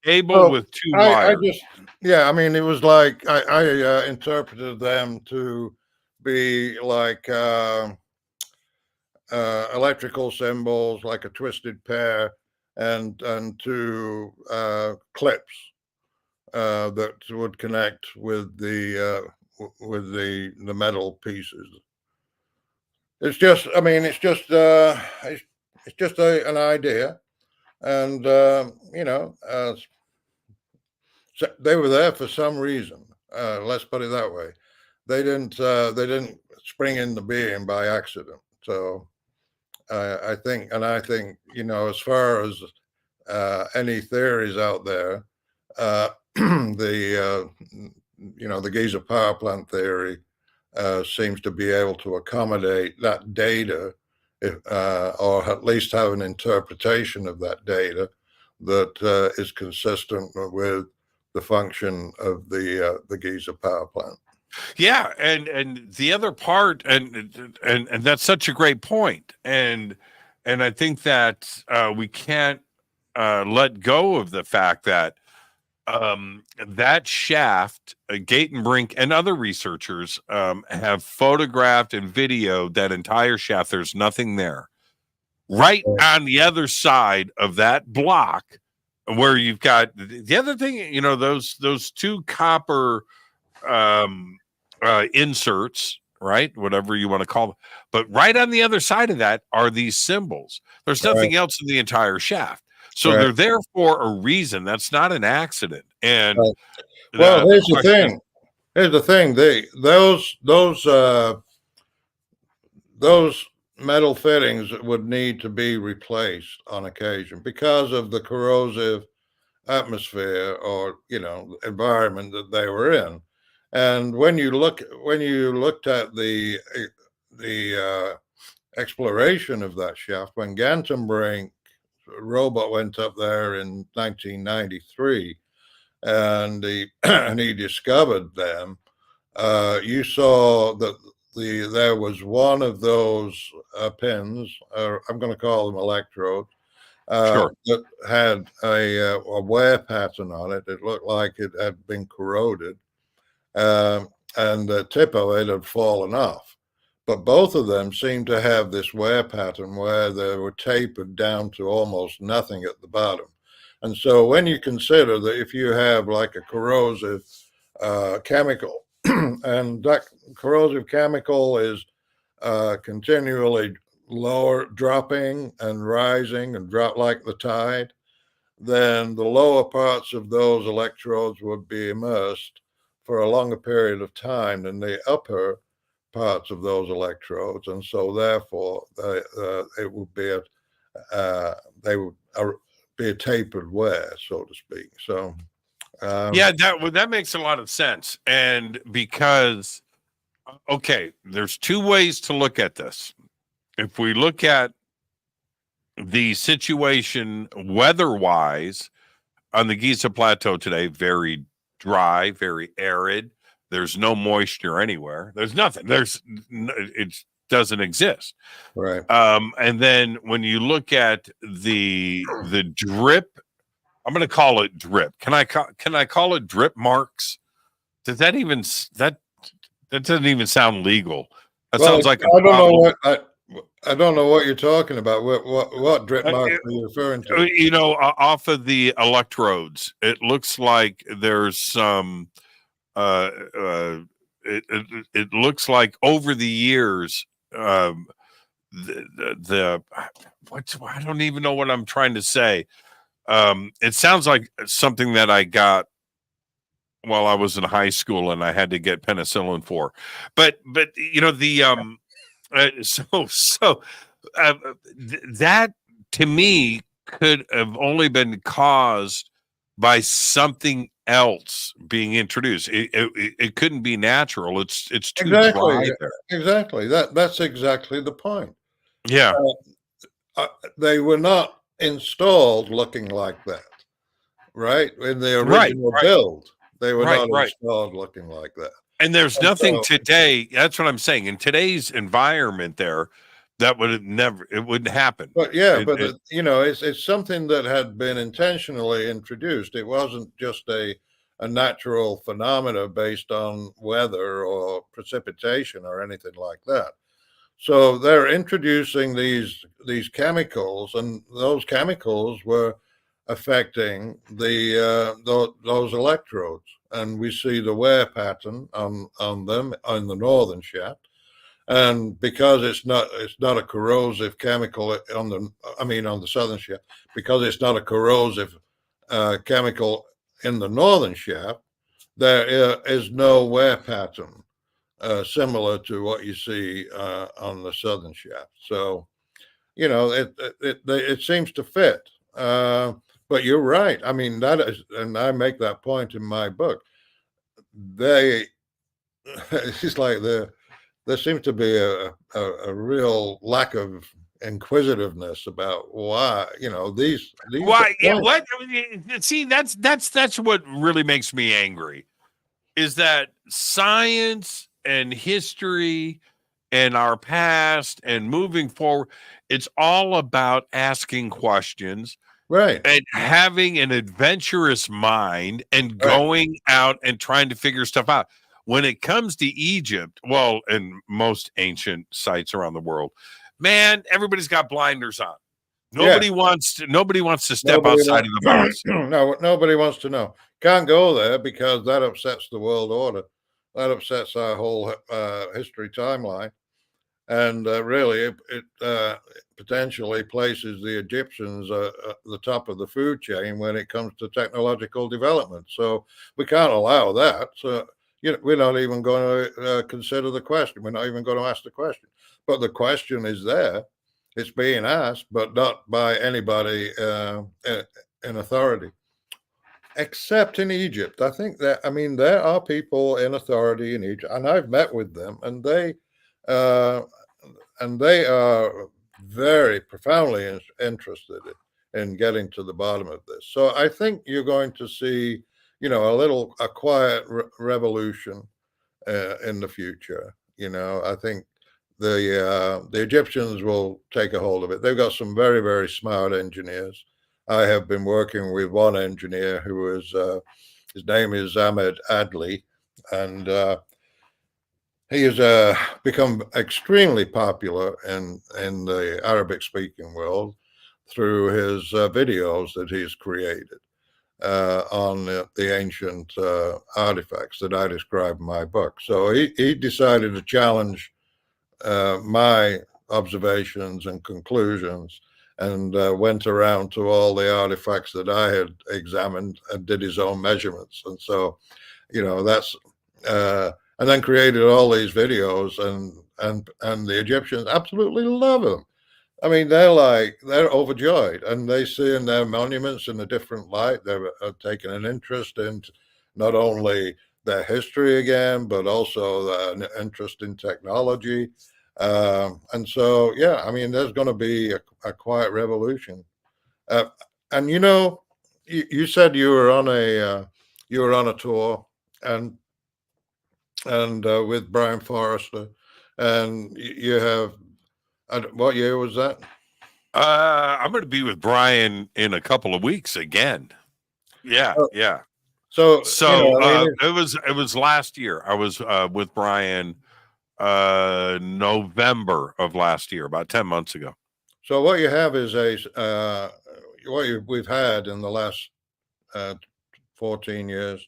Cable with two wires. It was like I interpreted them to be like electrical symbols, like a twisted pair, and two clips that would connect with the metal pieces. It's just an idea, and so they were there for some reason. Let's put it that way. They didn't spring into being by accident. So I think, as far as any theories out there, the Giza Power Plant theory seems to be able to accommodate that data, or at least have an interpretation of that data that is consistent with the function of the Giza Power Plant. Yeah, and the other part, and that's such a great point, and I think that we can't let go of the fact that that shaft, Gatenbrink and other researchers have photographed and videoed that entire shaft. There's nothing there. Right on the other side of that block, where you've got the other thing, those two copper inserts right? Whatever you want to call them. But right on the other side of that are these symbols. There's nothing else in the entire shaft. So they're there for a reason. That's not an accident. And well, here's the thing. Here's the thing. Those metal fittings would need to be replaced on occasion because of the corrosive atmosphere or environment that they were in. And when you looked at the exploration of that shaft, when Gantenbrink robot went up there in 1993, and he discovered them, you saw that there was one of those pins, I'm going to call them electrodes, that had a wear pattern on it. It looked like it had been corroded, and the tip of it had fallen off. But both of them seemed to have this wear pattern where they were tapered down to almost nothing at the bottom. And so when you consider that if you have like a corrosive chemical, and that corrosive chemical is continually dropping and rising and drop like the tide, then the lower parts of those electrodes would be immersed for a longer period of time than the upper parts of those electrodes, and so therefore it would be they would be a tapered wear, so to speak. So that makes a lot of sense. And because there's two ways to look at this. If we look at the situation weather-wise on the Giza Plateau today, very dry, very arid. There's no moisture anywhere. There's nothing. It doesn't exist. Right. And then when you look at the drip, I'm going to call it drip. Can I call it drip marks? Does that even that doesn't even sound legal? That sounds like I don't know what you're talking about. What drip marks are you referring to? Off of the electrodes, it looks like there's some. It looks like over the years, I don't even know what I'm trying to say. It sounds like something that I got while I was in high school and I had to get penicillin for, but that to me could have only been caused by something else being introduced. It couldn't be natural. It's too dry there. Exactly. That's exactly the point. Yeah. They were not installed looking like that, right? In the original build, they were not installed looking like that. And there's nothing today. That's what I'm saying. In today's environment there, that would it wouldn't happen. But it's something that had been intentionally introduced. It wasn't just a natural phenomena based on weather or precipitation or anything like that. So they're introducing these chemicals, and those chemicals were affecting those electrodes. And we see the wear pattern on them on the northern shaft. And because it's not a corrosive chemical on the southern shaft, because it's not a corrosive chemical in the northern shaft, there is no wear pattern similar to what you see on the southern shaft. So, it seems to fit. But you're right. I mean, that is, and I make that point in my book. It's like there seems to be a real lack of inquisitiveness about why these why what see that's what really makes me angry, is that science and history and our past and moving forward, it's all about asking questions, right, and having an adventurous mind and going out and trying to figure stuff out. When it comes to Egypt, well, and most ancient sites around the world, man, everybody's got blinders on. Nobody wants to step outside of the box. No, nobody wants to know. Can't go there because that upsets the world order. that upsets our whole history timeline. And really, it potentially places the Egyptians at the top of the food chain when it comes to technological development. So we can't allow that. So we're not even going to consider the question. We're not even going to ask the question. But the question is there. It's being asked, but not by anybody in authority, except in Egypt. I think that, I mean, there are people in authority in Egypt, and I've met with them, and they are very profoundly interested in getting to the bottom of this. So I think you're going to see, a quiet revolution in the future. I think the Egyptians will take a hold of it. They've got some very, very smart engineers. I have been working with one engineer who is, his name is Ahmed Adli, and he has become extremely popular in the Arabic-speaking world through his videos that he's created on the ancient artifacts that I describe in my book. So he decided to challenge my observations and conclusions, and went around to all the artifacts that I had examined and did his own measurements. And so, that's and then created all these videos, and the Egyptians absolutely love them. I mean, they're overjoyed, and they see in their monuments in a different light. They're taking an interest in not only their history again, but also an interest in technology. And so, yeah, I mean, there's going to be a quiet revolution. And you said you were on a tour, and with Brian Forrester, and you have, what year was that? I'm going to be with Brian in a couple of weeks again. Yeah, yeah. So it was last year. I was with Brian November of last year, about 10 months ago. So what you have is we've had in the last 14 years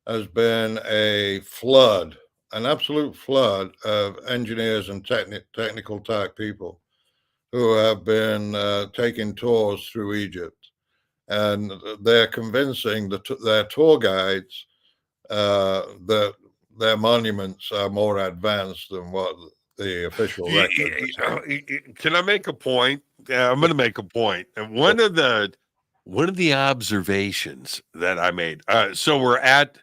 has been a flood, an absolute flood of engineers and technical type people who have been taking tours through Egypt, and they're convincing their tour guides that their monuments are more advanced than what the official record. Can I make a point? Yeah, I'm going to make a point. And one of the observations that I made. So we're at.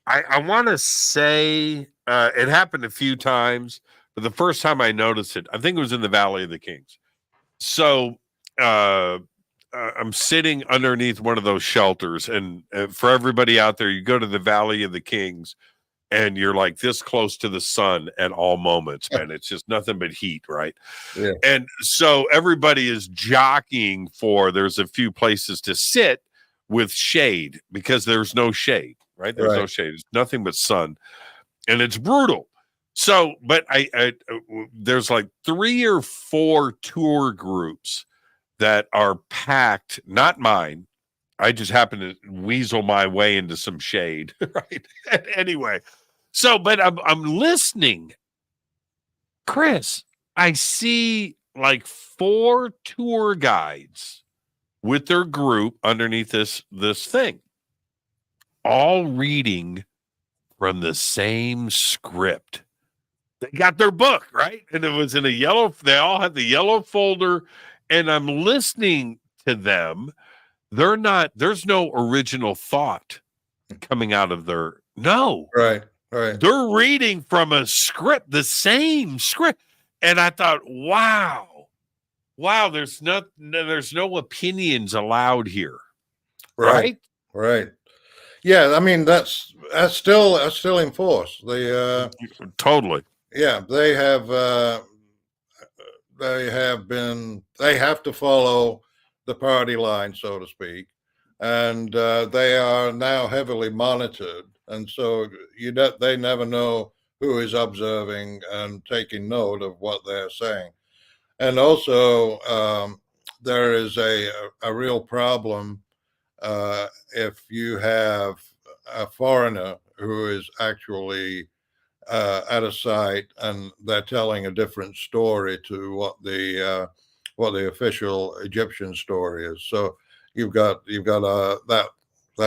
I want to say it happened a few times, but the first time I noticed it, I think it was in the Valley of the Kings. So I'm sitting underneath one of those shelters, and for everybody out there, you go to the Valley of the Kings, and you're like this close to the sun at all moments, man. It's just nothing but heat, right? Yeah. And so everybody is jockeying there's a few places to sit with shade, because there's no shade, right? There's no shade. It's nothing but sun, and it's brutal. So, but I there's like 3 or 4 tour groups that are packed, not mine. I just happen to weasel my way into some shade, right? Anyway, so, but I'm listening. Chris, I see like 4 tour guides with their group underneath this thing, all reading from the same script. They got their book, right? And it was in they all had the yellow folder, and I'm listening to them. There's no original thought coming out of Right. They're reading from a script, the same script. And I thought, wow, there's no opinions allowed here. Right. Yeah. I mean, that's still in force. Totally. Yeah. They have to follow the party line, so to speak. And they are now heavily monitored. And so they never know who is observing and taking note of what they're saying. And also, there is a real problem if you have a foreigner who is actually at a site, and they're telling a different story to what the official Egyptian story is. So you've got that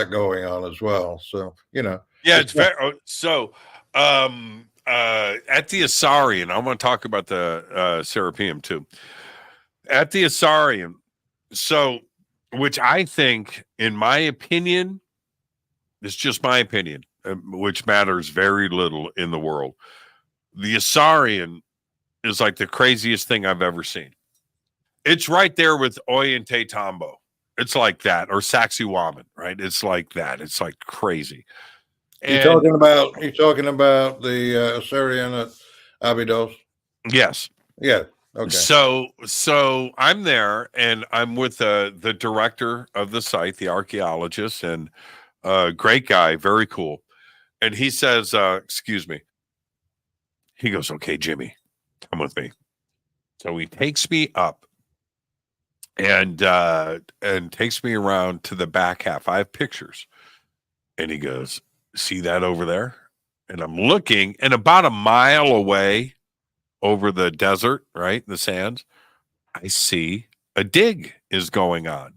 going on as well. So Yeah, it's very so. At the Osireion, I want to talk about the Serapeum too. At the Osireion, so which I think, in my opinion, it's just my opinion, which matters very little in the world. The Osireion is like the craziest thing I've ever seen. It's right there with Ollantaytambo. Tambo. It's like that, or Sacsayhuaman, right? It's like that. It's like crazy. You're talking about the Osireion at Abydos? Yes. Yeah. Okay. So I'm there, and I'm with the director of the site, the archaeologist, and great guy, very cool. And he says, excuse me. He goes, okay, Jimmy, come with me. So he takes me up and takes me around to the back half. I have pictures. And he goes, see that over there? And I'm looking, and about a mile away over the desert, right, the sands, I see a dig is going on.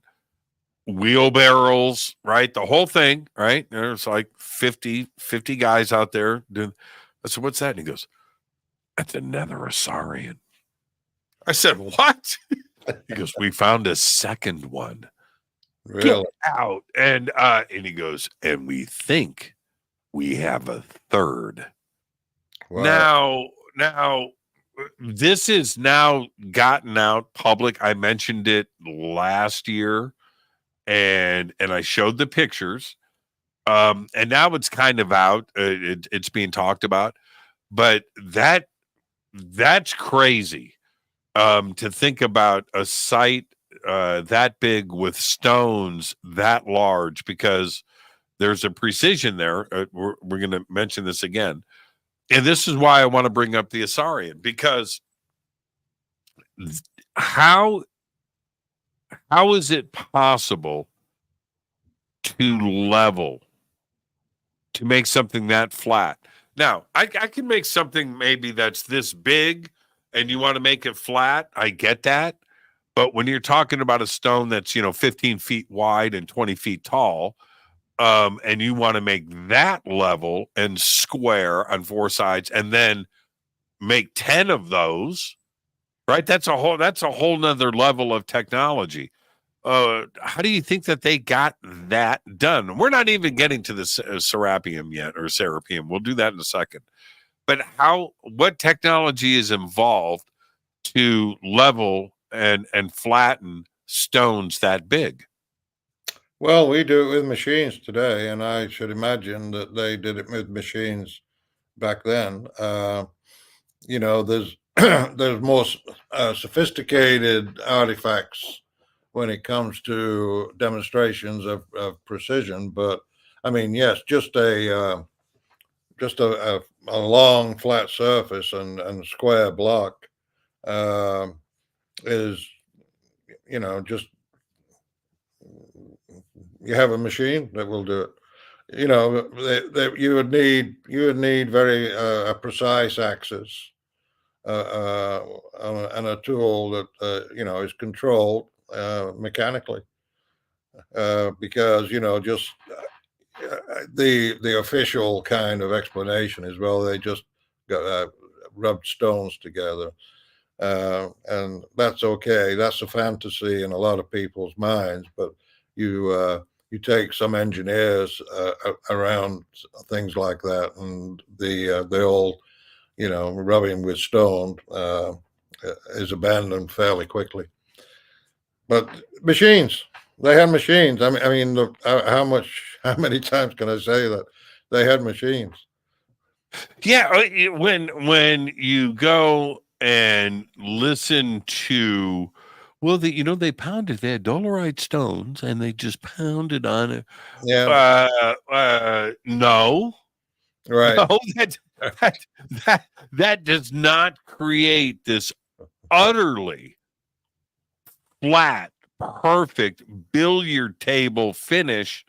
Wheelbarrows, right, the whole thing, right? There's like 50 guys out there doing. I said, what's that? And he goes, that's another Osireion. I said, what? He goes, we found a second one. Really? Get out. And he goes, and we think we have a third. Wow. Now this is now gotten out public. I mentioned it last year, and I showed the pictures. And now it's kind of out. It's being talked about, but that's crazy. To think about a site that big with stones that large, because there's a precision there. We're going to mention this again. And this is why I want to bring up the Osireion, because how is it possible to level, to make something that flat? Now, I can make something maybe that's this big and you want to make it flat. I get that. But when you're talking about a stone that's, 15 feet wide and 20 feet tall, and you want to make that level and square on four sides, and then make 10 of those, right? That's a whole nother level of technology. How do you think that they got that done? We're not even getting to the Serapeum yet, or Serapeum. We'll do that in a second. But what technology is involved to level and flatten stones that big? Well, we do it with machines today, and I should imagine that they did it with machines back then. There's there's more sophisticated artifacts when it comes to demonstrations of precision. But I mean, yes, just a long flat surface and square block is, just, you have a machine that will do it. You would need very precise axis and a tool that is controlled mechanically, because just the official kind of explanation is, well, they just got rubbed stones together, and that's okay. That's a fantasy in a lot of people's minds, but you take some engineers around things like that, and the old, rubbing with stone is abandoned fairly quickly. But machines, they had machines. I mean, how many times can I say that they had machines? Yeah, when you go and listen to, well, they pounded, they had dolerite stones and they just pounded on it. Yeah. No. Right. No, that does not create this utterly flat, perfect billiard table finish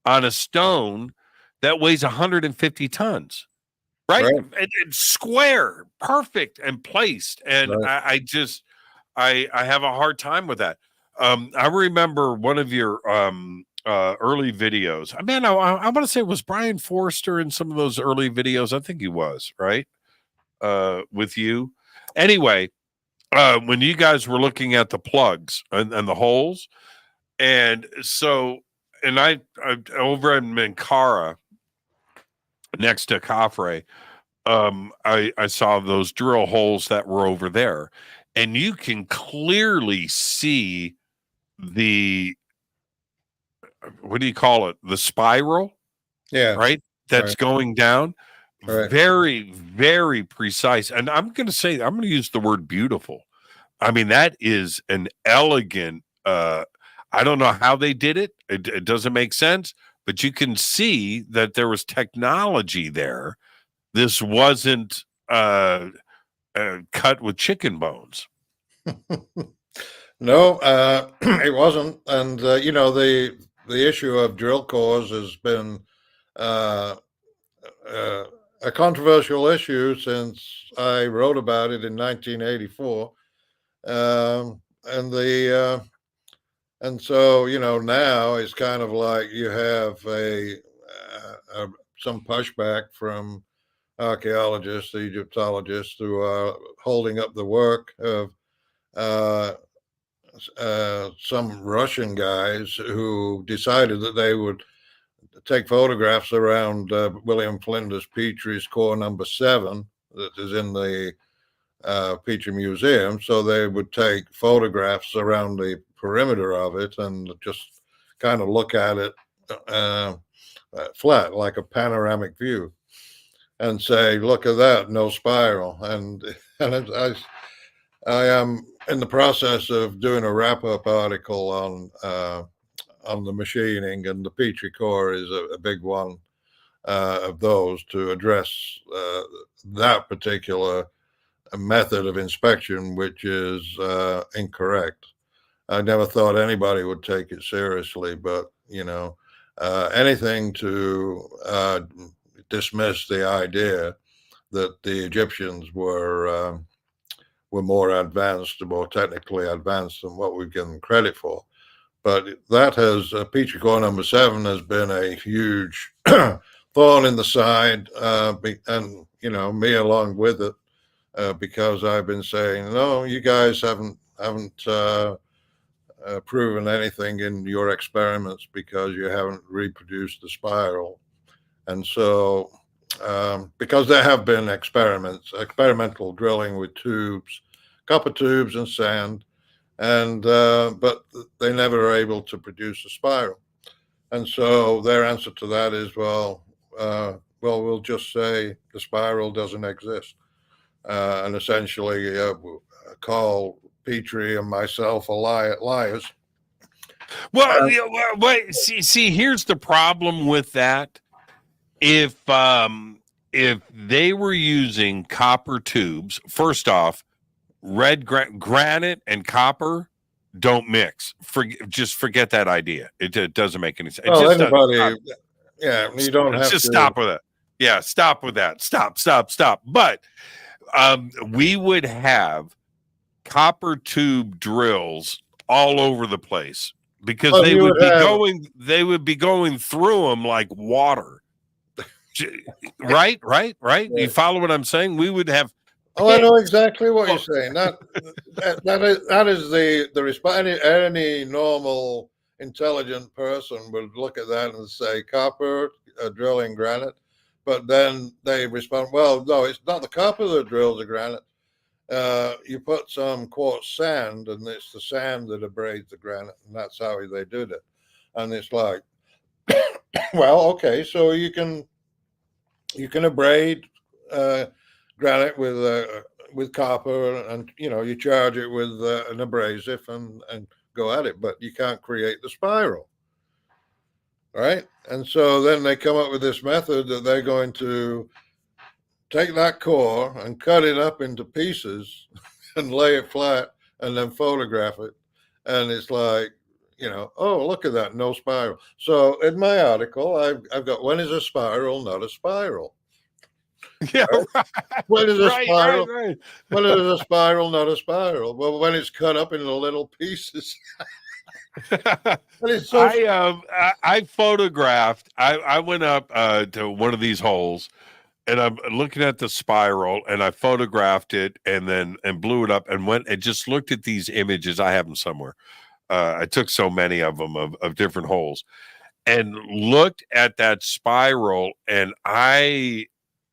on a stone that weighs 150 tons. right? It's square, perfect, and placed. And I have a hard time with that. I remember one of your early videos. I mean, I want to say it was Brian Forster in some of those early videos. I think he was, right? With you. Anyway, when you guys were looking at the plugs and the holes, and so, and I over in Mankara next to Cafre, I saw those drill holes that were over there, and you can clearly see the, what do you call it? The spiral, right? That's going down. Very, very precise. And I'm going to use the word beautiful. I mean, that is an elegant, I don't know how they did it. It doesn't make sense, but you can see that there was technology there. This wasn't cut with chicken bones. No, it wasn't. And, the issue of drill cores has been a controversial issue since I wrote about it in 1984. And so, now it's kind of like you have some pushback from archaeologists, Egyptologists, who are holding up the work of some Russian guys who decided that they would take photographs around William Flinders Petrie's core number 7 that is in the Petrie Museum. So they would take photographs around the perimeter of it and just kind of look at it flat, like a panoramic view, and say, look at that, no spiral. And I am in the process of doing a wrap-up article on the machining, and the Petrie core is a big one of those to address that particular method of inspection, which is incorrect. I never thought anybody would take it seriously, but anything to dismiss the idea that the Egyptians were more advanced, more technically advanced than what we've given credit for. But that has, Petrie core number 7 has been a huge thorn in the side, and me along with it, because I've been saying, no, you guys haven't proven anything in your experiments because you haven't reproduced the spiral. And so, because there have been experimental drilling with tubes, copper tubes and sand, and but they never are able to produce a spiral. And so their answer to that is, well, we'll just say the spiral doesn't exist, and essentially call Petrie and myself liars. Well, wait, see, here's the problem with that. If they were using copper tubes, first off, red granite and copper don't mix. Just forget that idea. It doesn't make any sense. Well, anybody, you don't have to stop with it. Yeah, stop with that. Stop. But we would have copper tube drills all over the place because they would be going through them like water. Right. Yeah. You follow what I'm saying? We would have. Oh, I know exactly what you're saying. That is the response. Any normal, intelligent person would look at that and say copper drilling granite, but then they respond, well, no, it's not the copper that drills the granite. You put some quartz sand, and it's the sand that abrades the granite, and that's how they did it. And it's like, well, okay, so you can abrade granite with copper, and you charge it with an abrasive and go at it, but you can't create the spiral, right? And so then they come up with this method that they're going to take that core and cut it up into pieces and lay it flat and then photograph it, and it's like, oh, look at that, no spiral. So in my article, I've got, when is a spiral not a spiral? Yeah, Right? right. When is a Right, spiral? right. When is a spiral not a spiral? Well, when it's cut up into little pieces. But it's so I photographed. I went up to one of these holes, and I'm looking at the spiral, and I photographed it, and then blew it up, and went and just looked at these images. I have them somewhere. I took so many of them of different holes, and looked at that spiral, and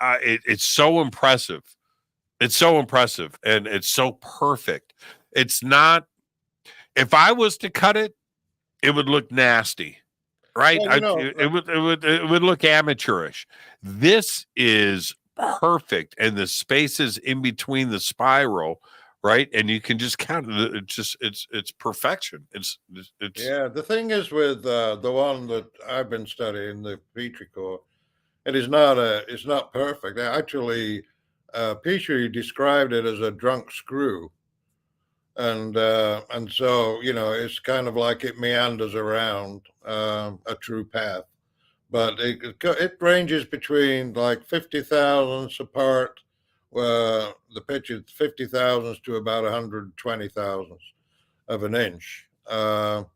it's so impressive. It's so impressive, and it's so perfect. It's not. If I was to cut it, it would look nasty, right? well, It would look amateurish. This is perfect, and the spaces in between the spiral, right? And you can just count it. It's perfection. It's yeah. The thing is with the one that I've been studying, the Petri core, it's not perfect. Actually, Petri described it as a drunk screw. And so it's kind of like it meanders around a true path, but it ranges between like 50 thousandths apart. The pitch is 50 thousandths to about 120 thousandths of an inch, but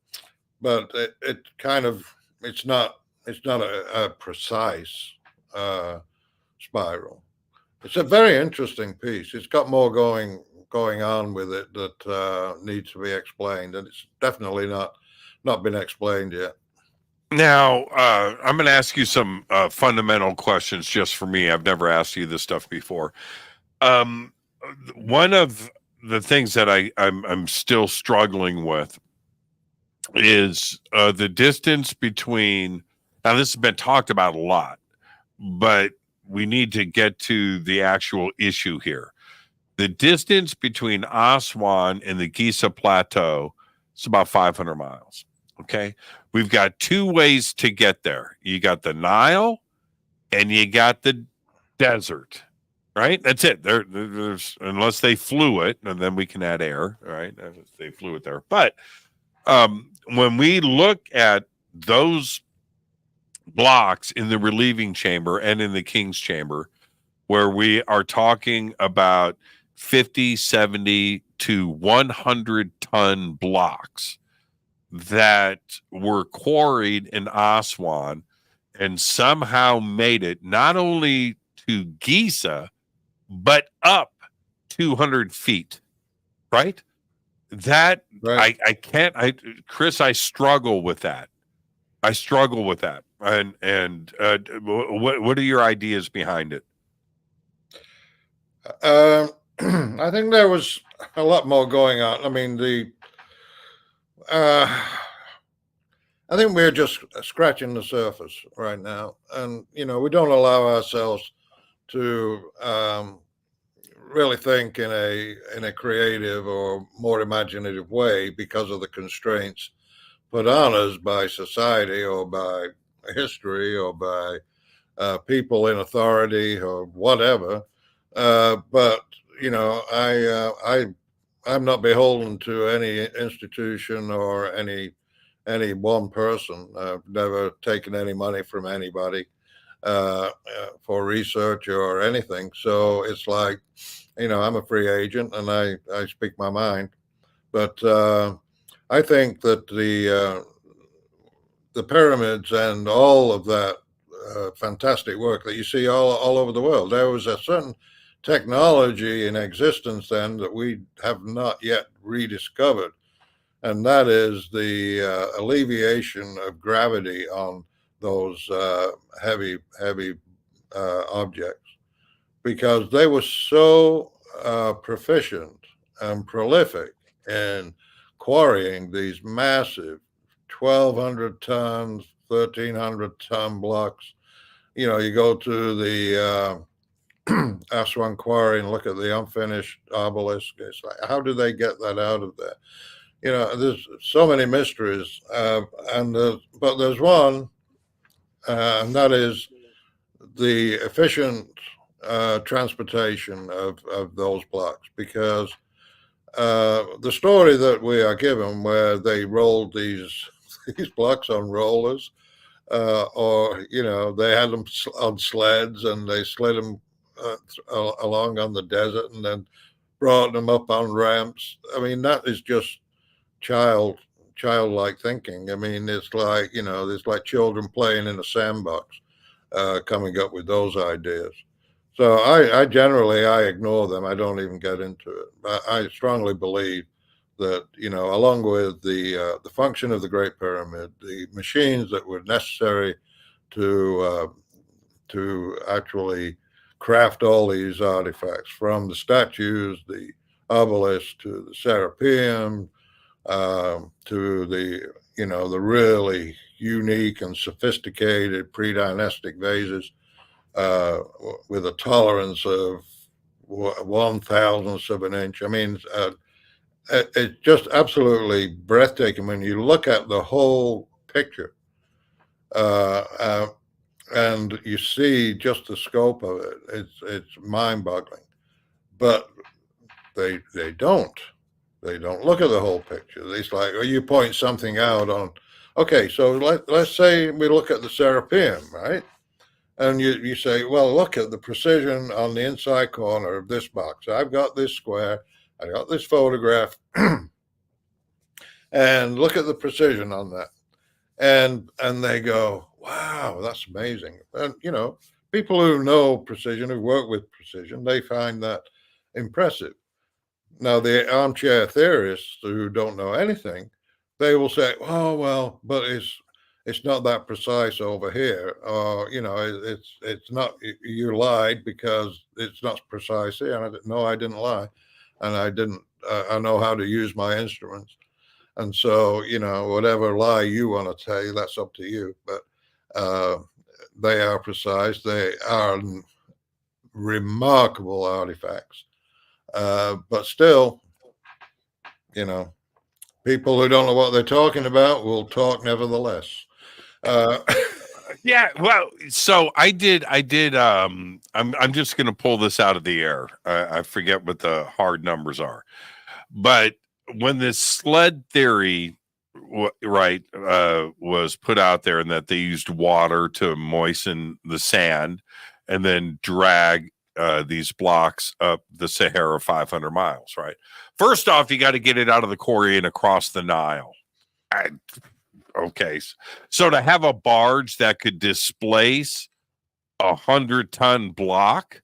it's not a precise spiral. It's a very interesting piece. It's got more going on with it that needs to be explained, and it's definitely not been explained yet. Now, I'm going to ask you some fundamental questions just for me. I've never asked you this stuff before. One of the things that I'm still struggling with is the distance between. Now, this has been talked about a lot, but we need to get to the actual issue here. The distance between Aswan and the Giza Plateau is about 500 miles. Okay. We've got two ways to get there. You got the Nile and you got the desert, right? That's it. There's unless they flew it, and then we can add air, right? They flew it there. But when we look at those blocks in the relieving chamber and in the king's chamber, where we are talking about 50, 70 to 100 ton blocks that were quarried in Aswan and somehow made it not only to Giza, but up 200 feet, right? That Right. Chris, I struggle with that. And what are your ideas behind it? I think there was a lot more going on. I mean, I think we're just scratching the surface right now, and we don't allow ourselves to really think in a creative or more imaginative way because of the constraints put on us by society or by history or by people in authority or whatever. But I'm not beholden to any institution or any one person. I've never taken any money from anybody for research or anything. So it's like, I'm a free agent and I speak my mind. But I think that the pyramids and all of that fantastic work that you see all over the world, there was a certain technology in existence then that we have not yet rediscovered, and that is the alleviation of gravity on those heavy objects, because they were so proficient and prolific in quarrying these massive 1,200 tons, 1,300 ton blocks. You go to the Aswan Quarry and look at the unfinished obelisk. It's like, how do they get that out of there? There's so many mysteries, but there's one, and that is the efficient transportation of those blocks, because the story that we are given, where they rolled these blocks on rollers, or they had them on sleds and they slid them along on the desert and then brought them up on ramps. I mean, that is just childlike thinking. I mean, it's like, it's like children playing in a sandbox, coming up with those ideas. So I generally ignore them. I don't even get into it. But I strongly believe that, along with the function of the Great Pyramid, the machines that were necessary to actually craft all these artifacts, from the statues, the obelisk, to the Serapeum, to the really unique and sophisticated pre-dynastic vases, with a tolerance of 1/1000th of an inch. I mean, it's just absolutely breathtaking when you look at the whole picture, and you see just the scope of it. It's mind-boggling. But they don't look at the whole picture. It's like, you point something out on. Okay, so let's say we look at the Serapeum, right? And you say, well, look at the precision on the inside corner of this box. I've got this square, I got this photograph, and look at the precision on that. And they go, wow, that's amazing. And, people who know precision, who work with precision, they find that impressive. Now, the armchair theorists who don't know anything, they will say, oh, well, but it's not that precise over here, or it's not. You lied because it's not precise here. And I didn't lie, and I didn't. I know how to use my instruments, and so whatever lie you want to tell, that's up to you. But they are precise. They are remarkable artifacts, but still, people who don't know what they're talking about will talk nevertheless. Yeah, well, so I did I'm just going to pull this out of the air. I forget what the hard numbers are, but when this sled theory was put out there, and that they used water to moisten the sand and then drag these blocks up the Sahara 500 miles, right? First off, you got to get it out of the quarry and across the Nile. Okay, so to have a barge that could displace 100-ton block,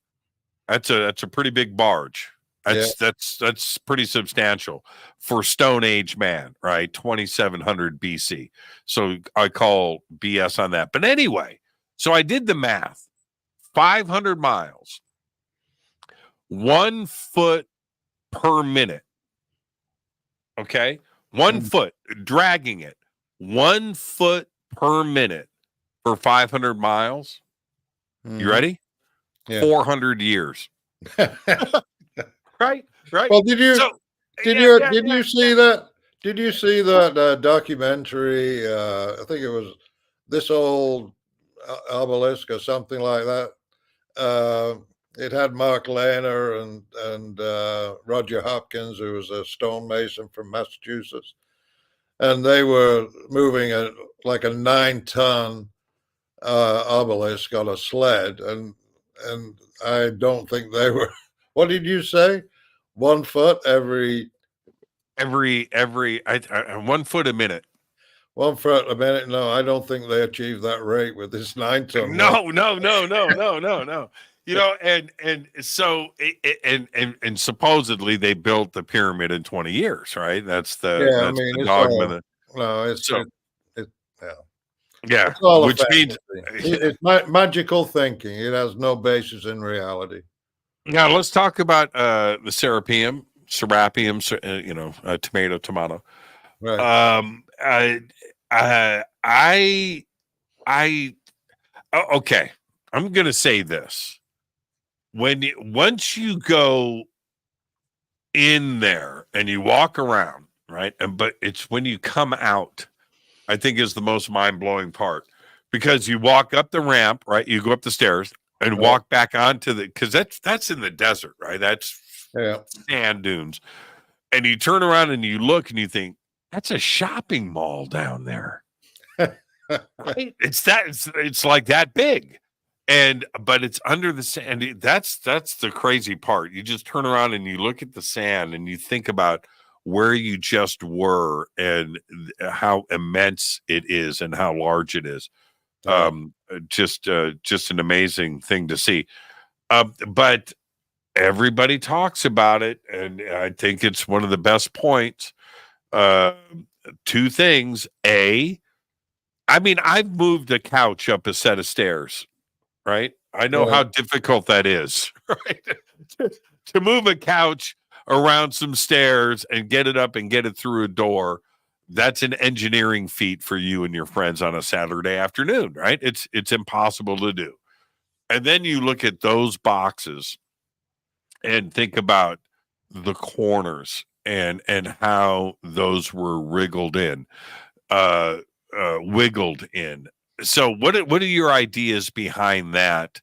that's a pretty big barge. That's pretty substantial for Stone Age man, right? 2700 BC. So I call BS on that. But anyway, so I did the math. 500 miles, 1 foot per minute. Okay, 1 foot, dragging it. 1 foot per minute for 500 miles. You ready? Yeah. 400 years. Right. Well, did you see that? Did you see that documentary? I think it was This Old Obelisk or something like that. It had Mark Lehner and Roger Hopkins, who was a stonemason from Massachusetts. And they were moving a 9-ton obelisk on a sled, and I don't think they were. What did you say? 1 foot every 1 foot a minute. 1 foot a minute? No, I don't think they achieved that rate with this 9-ton. No. And so and supposedly they built the pyramid in 20 years, right? That's the dogma. Yeah, which means it's magical thinking. It has no basis in reality. Now let's talk about the Serapeum, tomato. Right. Okay. I'm going to say this. Once you go in there and you walk around, right? But it's when you come out, I think, is the most mind-blowing part, because you walk up the ramp, right? You go up the stairs and walk back onto because that's in the desert, right? That's sand dunes. And you turn around and you look and you think, that's a shopping mall down there. Right? It's like that big. but it's under the sand. That's the crazy part. You just turn around and you look at the sand and you think about where you just were and how immense it is and how large it is. Just an amazing thing to see. But everybody talks about it, and I think it's one of the best points. Two things. I've moved a couch up a set of stairs, right? I know how difficult that is, right? To move a couch around some stairs and get it up and get it through a door. That's an engineering feat for you and your friends on a Saturday afternoon, right? It's impossible to do. And then you look at those boxes and think about the corners and how those were wriggled in, wiggled in. So what are your ideas behind that,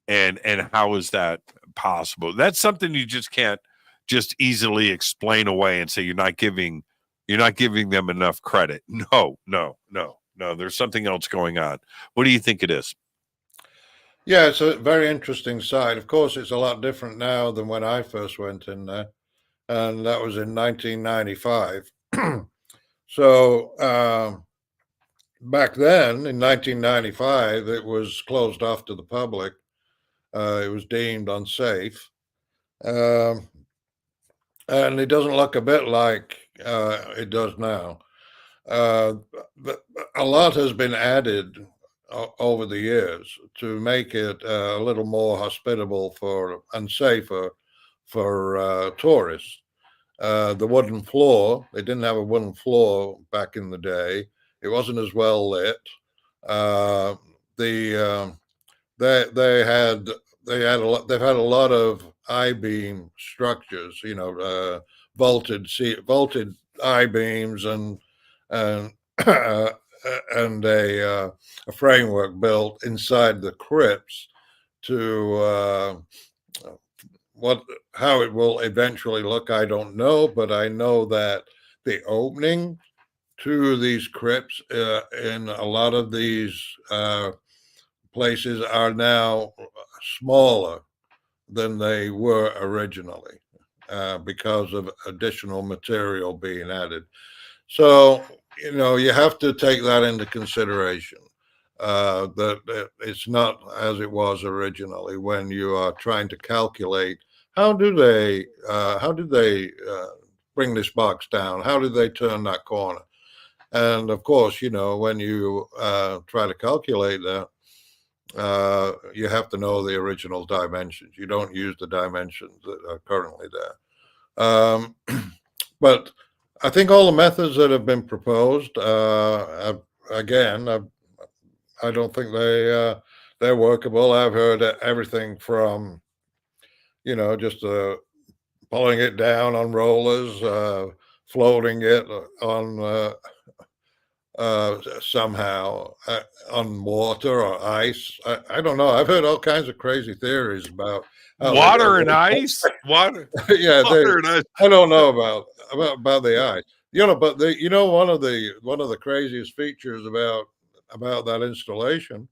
and how is that possible? That's something you just can't just easily explain away and say you're not giving them enough credit. No. There's something else going on. What do you think it is? Yeah, it's a very interesting site. Of course, it's a lot different now than when I first went in there, and that was in 1995. So back then, in 1995, it was closed off to the public. It was deemed unsafe. And it doesn't look a bit like it does now. But a lot has been added over the years to make it a little more hospitable and safer for tourists. The wooden floor, they didn't have a wooden floor back in the day. It wasn't as well lit. They've had a lot of I-beam structures, vaulted I-beams and a framework built inside the crypts to how it will eventually look, I don't know, but I know that the opening to these crypts in a lot of these places are now smaller than they were originally because of additional material being added. So, you have to take that into consideration, that it's not as it was originally when you are trying to calculate how do they bring this box down? How did they turn that corner? And of course, when you try to calculate that, you have to know the original dimensions. You don't use the dimensions that are currently there. But I think all the methods that have been proposed, again, I don't think they're workable. I've heard everything from, just pulling it down on rollers, floating it on somehow on water or ice. I don't know. I've heard all kinds of crazy theories about water and ice. Water. Yeah, water and ice. I don't know about the ice. But one of the craziest features about that installation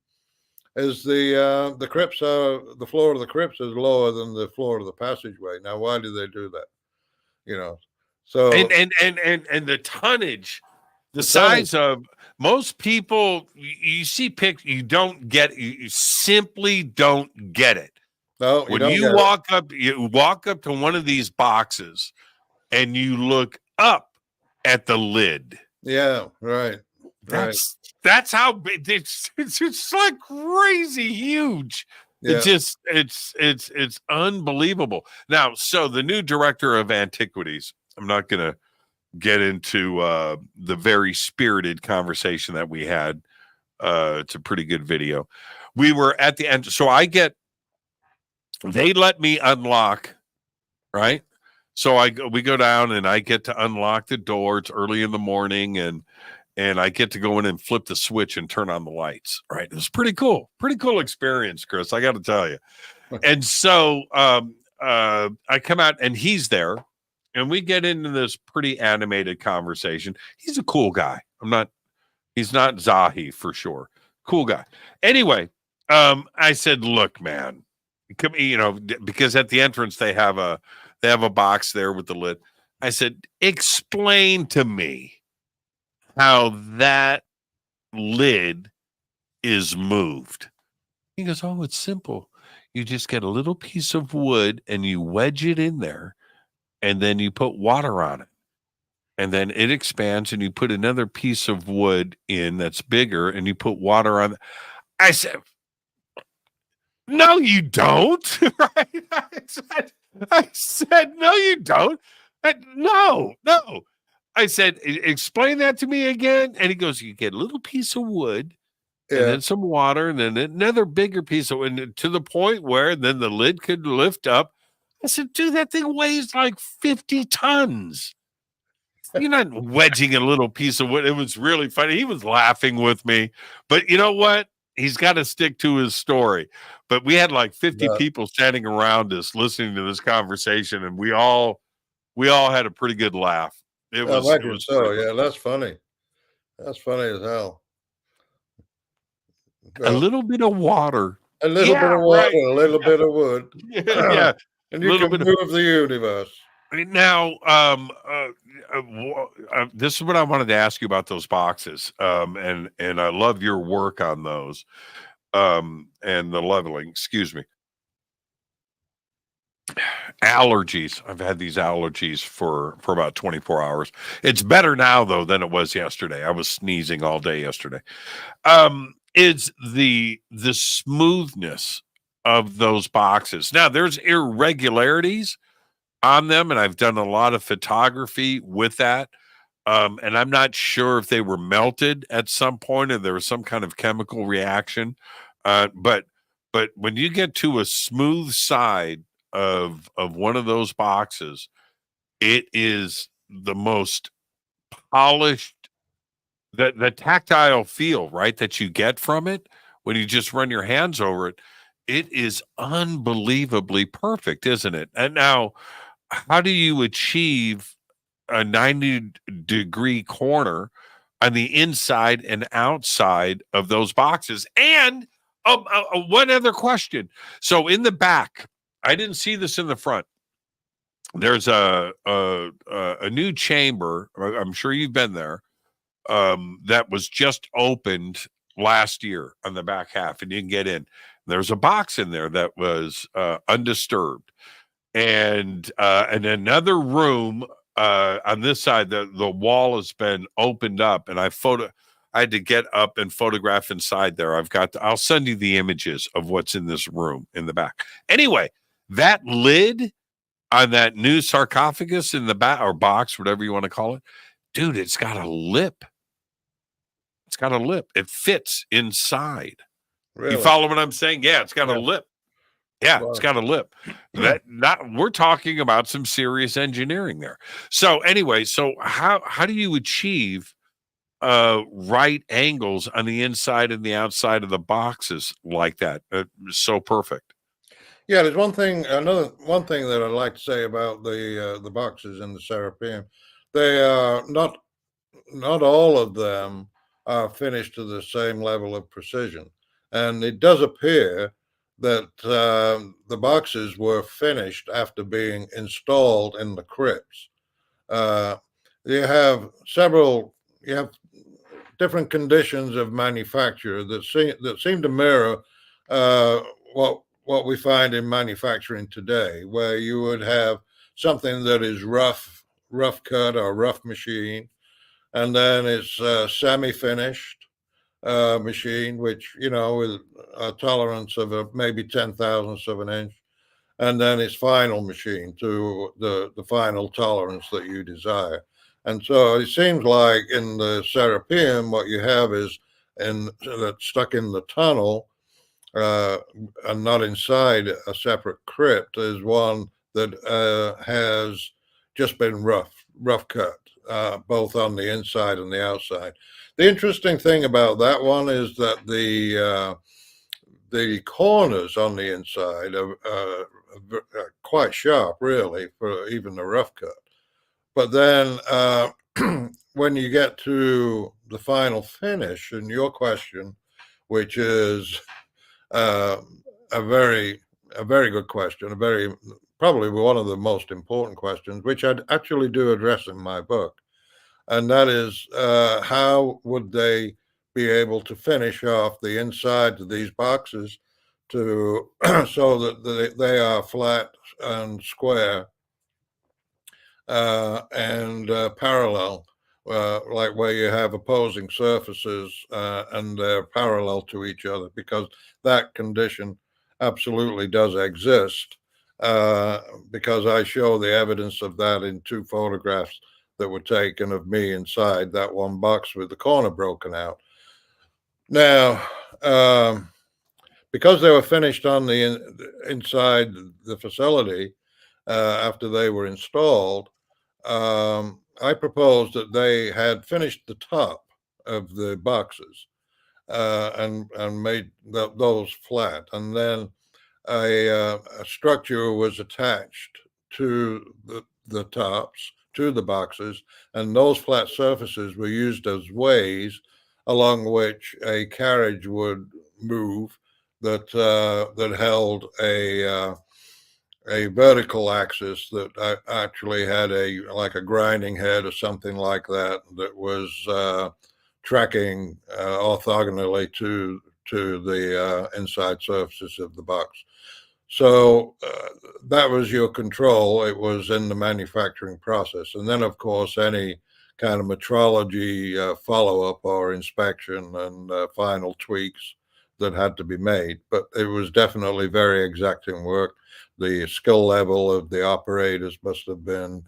is the crypts the floor of the crypts is lower than the floor of the passageway. Now, why do they do that? So and the tonnage, the size of most people, you see pics, you simply don't get it. No, when you walk up to one of these boxes and you look up at the lid. Yeah, right. That's how big it's like crazy huge. Yeah. It's unbelievable. Now, so the new director of antiquities, I'm not going to get into the very spirited conversation that we had. It's a pretty good video. We were at the end. So they let me unlock, right? So we go down and I get to unlock the door. It's early in the morning and I get to go in and flip the switch and turn on the lights, right? It was pretty cool experience, Chris, I got to tell you. And so I come out and he's there and we get into this pretty animated conversation. He's a cool guy. He's not Zahi for sure. Cool guy. Anyway, I said, look, man, come, because at the entrance they have a box there with the lid. I said, explain to me how that lid is moved. He goes, oh, it's simple. You just get a little piece of wood and you wedge it in there, and then you put water on it. And then it expands, and you put another piece of wood in that's bigger, and you put water on. I said, no, you don't. Right? I said, no, you don't. No. I said, explain that to me again. And he goes, you get a little piece of wood, and then some water, and then another bigger piece of wood, to the point where then the lid could lift up. I said, dude, that thing weighs like 50 tons. You're not wedging a little piece of wood. It was really funny. He was laughing with me. But you know what? He's got to stick to his story. But we had like 50 people standing around us listening to this conversation, and we all had a pretty good laugh. It was so. Yeah, that's funny. That's funny as hell. A little bit of water. A little bit of water, right. A little bit of wood. Yeah. And you can move the universe. Now, this is what I wanted to ask you about those boxes. And I love your work on those. And the leveling, excuse me. Allergies. I've had these allergies for about 24 hours. It's better now though than it was yesterday. I was sneezing all day yesterday. Is the smoothness of those boxes. Now there's irregularities on them, and I've done a lot of photography with that. And I'm not sure if they were melted at some point or there was some kind of chemical reaction. But when you get to a smooth side of one of those boxes, it is the most polished, the tactile feel, right, that you get from it when you just run your hands over it. It is unbelievably perfect, isn't it? And now, how do you achieve a 90-degree corner on the inside and outside of those boxes? And one other question. So in the back, I didn't see this in the front. There's a new chamber. I'm sure you've been there. That was just opened last year on the back half, and you can get in. There's a box in there that was undisturbed. And another room on this side, the wall has been opened up, and I had to get up and photograph inside there. I'll send you the images of what's in this room in the back. Anyway, that lid on that new sarcophagus in the back, or box, whatever you want to call it, dude, it's got a lip. It's got a lip. It fits inside. Really? You follow what I'm saying? Yeah, it's got a lip. Yeah, wow. It's got a lip. We're talking about some serious engineering there. So anyway, how do you achieve right angles on the inside and the outside of the boxes like that? So perfect. Yeah, there's one thing that I'd like to say about the boxes in the Serapeum. They are not all of them are finished to the same level of precision, and it does appear that the boxes were finished after being installed in the crypts. You have different conditions of manufacture that seem to mirror what we find in manufacturing today, where you would have something that is rough cut or rough machine, and then it's semi-finished machine, which, with a tolerance of maybe 10,000ths of an inch, and then its final machine to the final tolerance that you desire. And so it seems like in the Serapeum, what you have is stuck in the tunnel and not inside a separate crypt is one that has just been rough cut, both on the inside and the outside. The interesting thing about that one is that the corners on the inside are quite sharp, really, for even the rough cut. But then when you get to the final finish, and your question, which is a very good question, probably one of the most important questions, which I actually do address in my book, and that is how would they be able to finish off the insides of these boxes to so that they are flat and square and parallel, like where you have opposing surfaces and they're parallel to each other, because that condition absolutely does exist, because I show the evidence of that in 2 photographs that were taken of me inside that one box with the corner broken out. Now, because they were finished on the inside the facility after they were installed, I proposed that they had finished the top of the boxes and made those flat, and then a structure was attached to the tops, to the boxes, and those flat surfaces were used as ways along which a carriage would move that held a vertical axis that actually had like a grinding head or something like that was tracking orthogonally to the inside surfaces of the box. So that was your control. It was in the manufacturing process. And then, of course, any kind of metrology follow-up or inspection and final tweaks that had to be made. But it was definitely very exacting work. The skill level of the operators must have been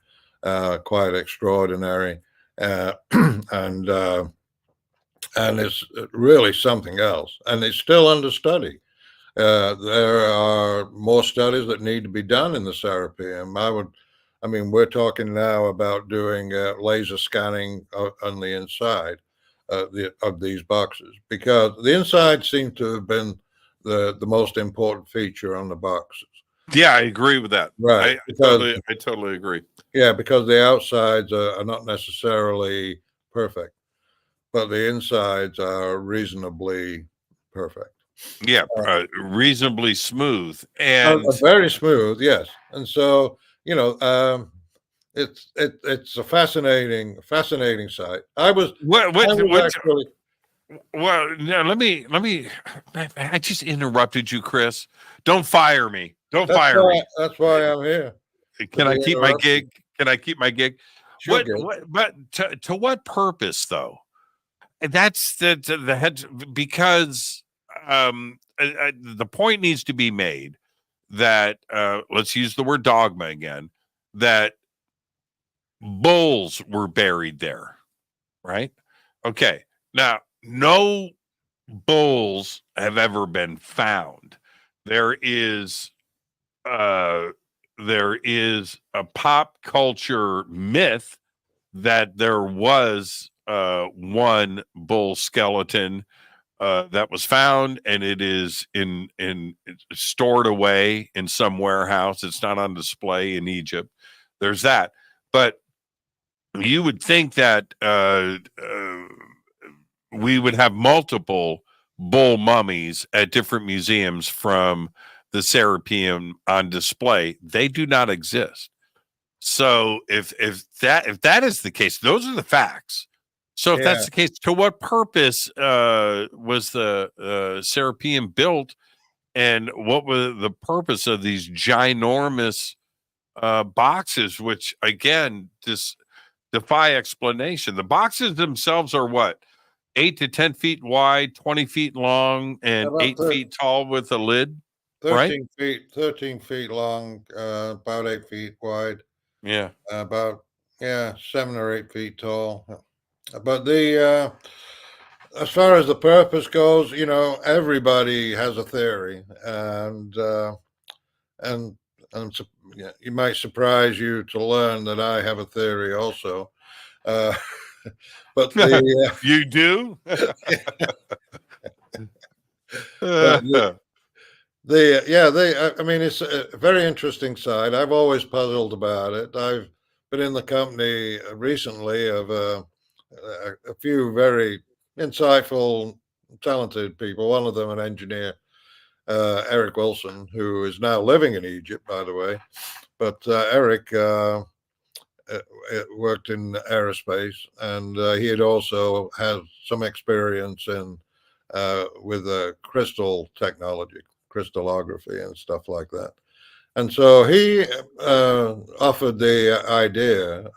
quite extraordinary. And it's really something else. And it's still under study. There are more studies that need to be done in the Serapeum. We're talking now about doing laser scanning on the inside of these boxes, because the inside seems to have been the most important feature on the boxes. Yeah, I agree with that. Right. I totally agree. Yeah, because the outsides are not necessarily perfect, but the insides are reasonably perfect. Yeah, reasonably smooth and very smooth, yes. And so, it's a fascinating site. Well, now let me. I just interrupted you, Chris. Don't fire me. Don't fire me. That's why I'm here. Can I keep my gig? Can I keep my gig? Sure, But to what purpose, though? That's the head, because the point needs to be made that let's use the word dogma again, that bulls were buried there, right? Okay. Now, no bulls have ever been found. There is a pop culture myth that there was one bull skeleton that was found, and it is stored away in some warehouse. It's not on display in Egypt. There's that. But you would think that we would have multiple bull mummies at different museums from the Serapeum on display. They do not exist. So if that is the case, those are the facts. So if that's the case, to what purpose was the Serapeum built, and what was the purpose of these ginormous boxes, which again just defy explanation? The boxes themselves are what, 8 to 10 feet wide, 20 feet long, and 8 feet tall with a lid. 13 feet long, about 8 feet wide. Yeah. About 7 or 8 feet tall. But the as far as the purpose goes, everybody has a theory, and it might surprise you to learn that I have a theory also. But you do. It's a very interesting site. I've always puzzled about it. I've been in the company recently of a few very insightful, talented people. One of them an engineer, Eric Wilson, who is now living in Egypt, by the way. But Eric worked in aerospace, and he had also had some experience in with crystal technology, crystallography, and stuff like that. And so he offered the idea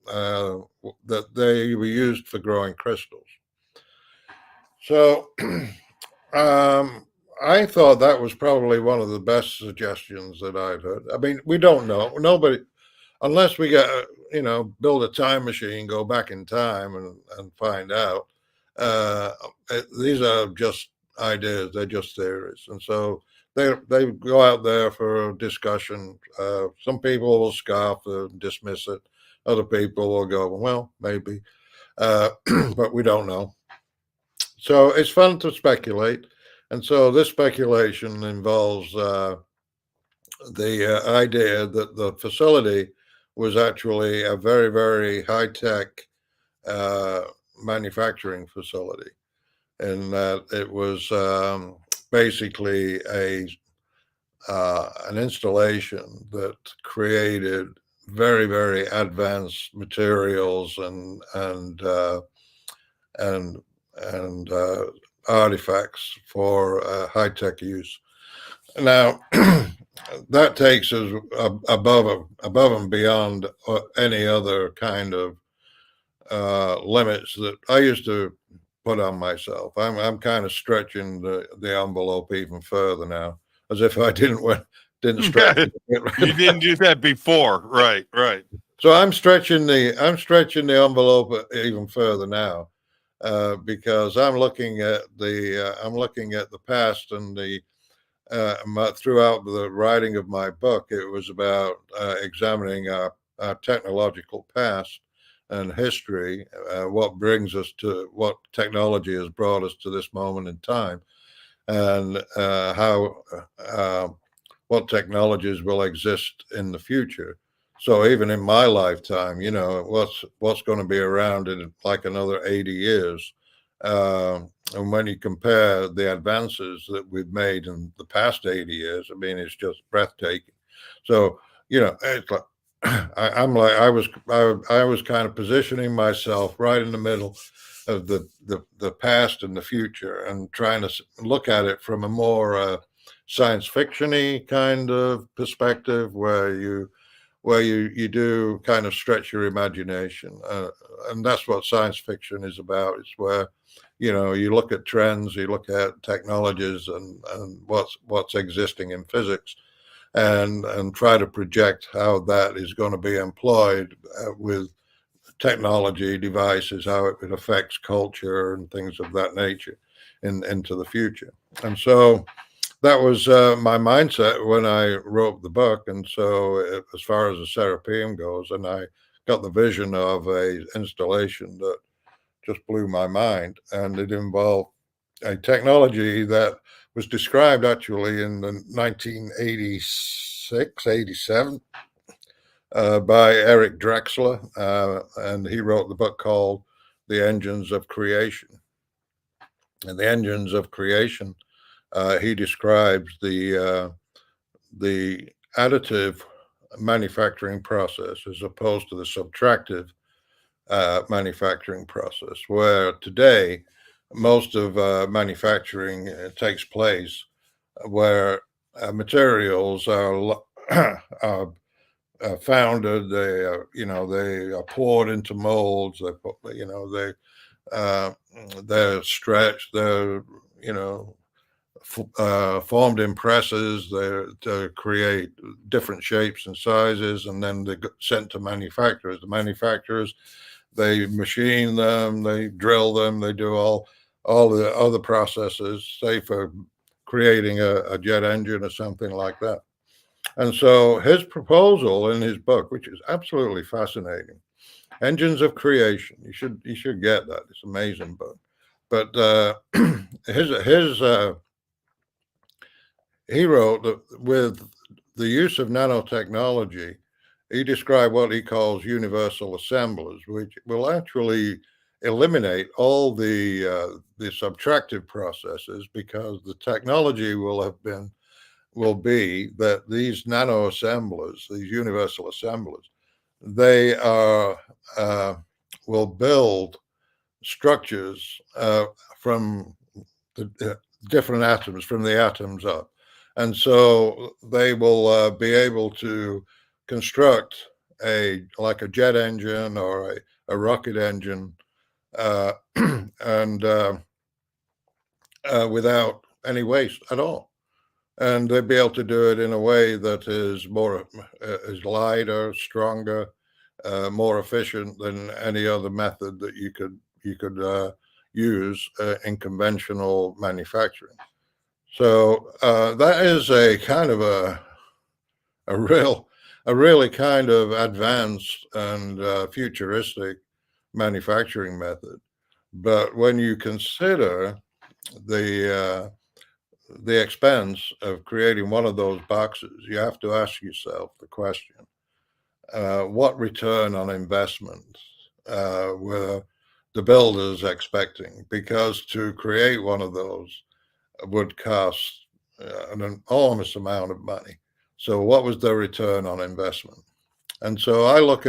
that they were used for growing crystals. So I thought that was probably one of the best suggestions that I've heard. I mean, we don't know. Nobody, unless we got, build a time machine, go back in time and find out. These are just ideas. They're just theories. And so they go out there for discussion. Some people will scoff and dismiss it. Other people will go, well, maybe, but we don't know. So it's fun to speculate. And so this speculation involves the idea that the facility was actually a very, very high-tech manufacturing facility, and that it was basically an installation that created very, very advanced materials and artifacts for high-tech use. Now, that takes us above and beyond any other kind of limits that I used to put on myself. I'm kind of stretching the envelope even further now, as if I didn't stretch. You didn't do that before, right? So I'm stretching the envelope even further now, because I'm looking at the past and throughout the writing of my book, it was about examining our technological past and history, what technology has brought us to this moment in time, and what technologies will exist in the future. So even in my lifetime, what's going to be around in like another 80 years. And when you compare the advances that we've made in the past 80 years, I mean, it's just breathtaking. So, it's like, I was kind of positioning myself right in the middle of the past and the future, and trying to look at it from a more science fiction-y kind of perspective, where you do kind of stretch your imagination, and that's what science fiction is about. It's where you look at trends, you look at technologies and what's existing in physics, and try to project how that is going to be employed with technology devices, how it affects culture and things of that nature into the future. And so that was my mindset when I wrote the book. And so as far as the Serapeum goes, and I got the vision of a installation that just blew my mind, and it involved a technology that was described actually in the 1986, 87 by Eric Drexler, and he wrote the book called The Engines of Creation. And the Engines of Creation, he describes the additive manufacturing process as opposed to the subtractive manufacturing process, where today most of manufacturing takes place where materials are founded, they are poured into molds, they're stretched, they're formed in presses to create different shapes and sizes, and then they get sent to manufacturers. The manufacturers, they machine them, they drill them, they do all the other processes, say for creating a jet engine or something like that. And so his proposal in his book, which is absolutely fascinating, Engines of Creation, you should get that. It's an amazing book. But he wrote that with the use of nanotechnology, he described what he calls universal assemblers, which will actually eliminate all the subtractive processes, because the technology will be that these nano assemblers, these universal assemblers, they will build structures from the different atoms, from the atoms up. And so they will be able to construct like a jet engine or a rocket engine, and without any waste at all. And they'd be able to do it in a way that is is lighter, stronger, more efficient than any other method that you could use in conventional manufacturing. So that is a kind of a really kind of advanced and futuristic manufacturing method. But when you consider the expense of creating one of those boxes, you have to ask yourself the question: what return on investment were the builders expecting? Because to create one of those would cost an enormous amount of money. So what was the return on investment? And so I look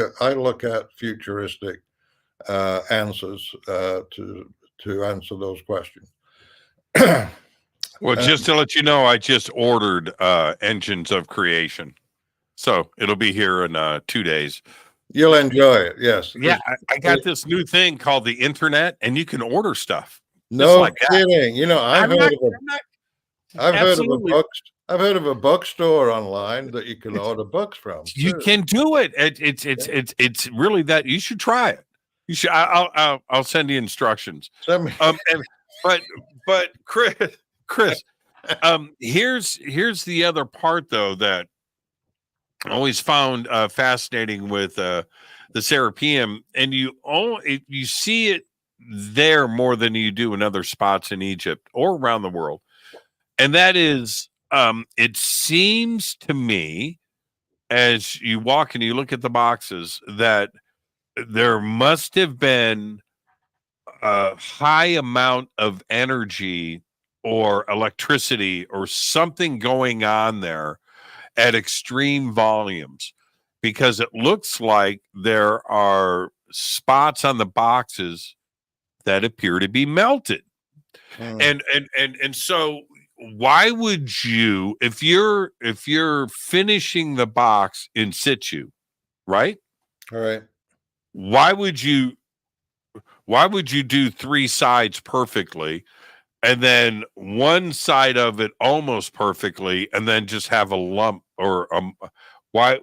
at futuristic answers to answer those questions. Well, just to let you know, I just ordered Engines of Creation, so it'll be here in 2 days. You'll enjoy it, yes. Yeah, I got this new thing called the internet, and you can order stuff. No kidding. You know, I've heard of a bookstore online that you can order books from. You can do it. It's really that. You should try it. You should. I'll send you instructions. Send me. But Chris, here's the other part though that I always found fascinating with the Serapeum, and you see it there more than you do in other spots in Egypt or around the world, and that is, it seems to me, as you walk and you look at the boxes, that there must have been a high amount of energy or electricity or something going on there at extreme volumes, because it looks like there are spots on the boxes that appear to be melted. And so why would you, if you're finishing the box in situ, right? All right. Why would you do three sides perfectly and then one side of it almost perfectly and then just have a lump or why?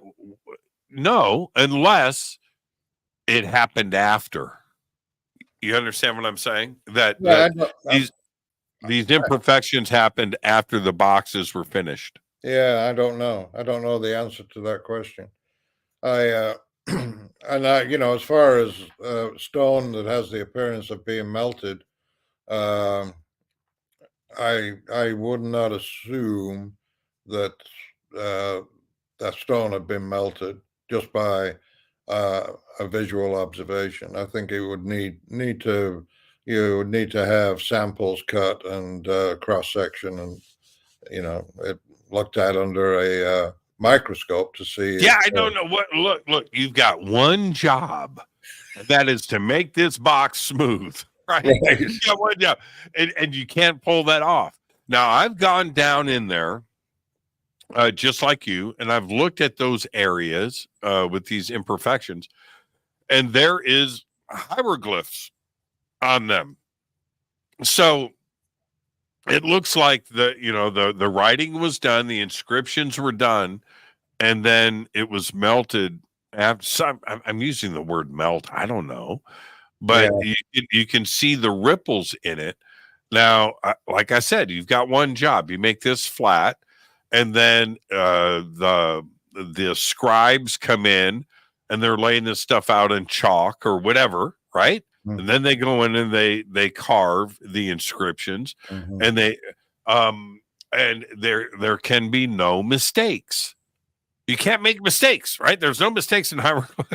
No, unless it happened after. You understand what I'm saying? That these imperfections happened after the boxes were finished. Yeah, I don't know. I don't know the answer to that question. As far as stone that has the appearance of being melted, I would not assume that that stone had been melted just by a visual observation. I think it would need to have samples cut and cross section, and it looked at under a microscope to see. Yeah, I don't know what. Look, you've got one job, and that is to make this box smooth, right? You got one job, and you can't pull that off. Now, I've gone down in there, just like you, and I've looked at those areas with these imperfections, and there is hieroglyphs on them. So it looks like the writing was done, the inscriptions were done, and then it was melted. I'm using the word melt. I don't know, but you can see the ripples in it. Now, like I said, you've got one job. You make this flat, and then the scribes come in and they're laying this stuff out in chalk or whatever, right? Mm-hmm. And then they go in and they carve the inscriptions, mm-hmm. and and there can be no mistakes. You can't make mistakes, right? There's no mistakes in hieroglyphs.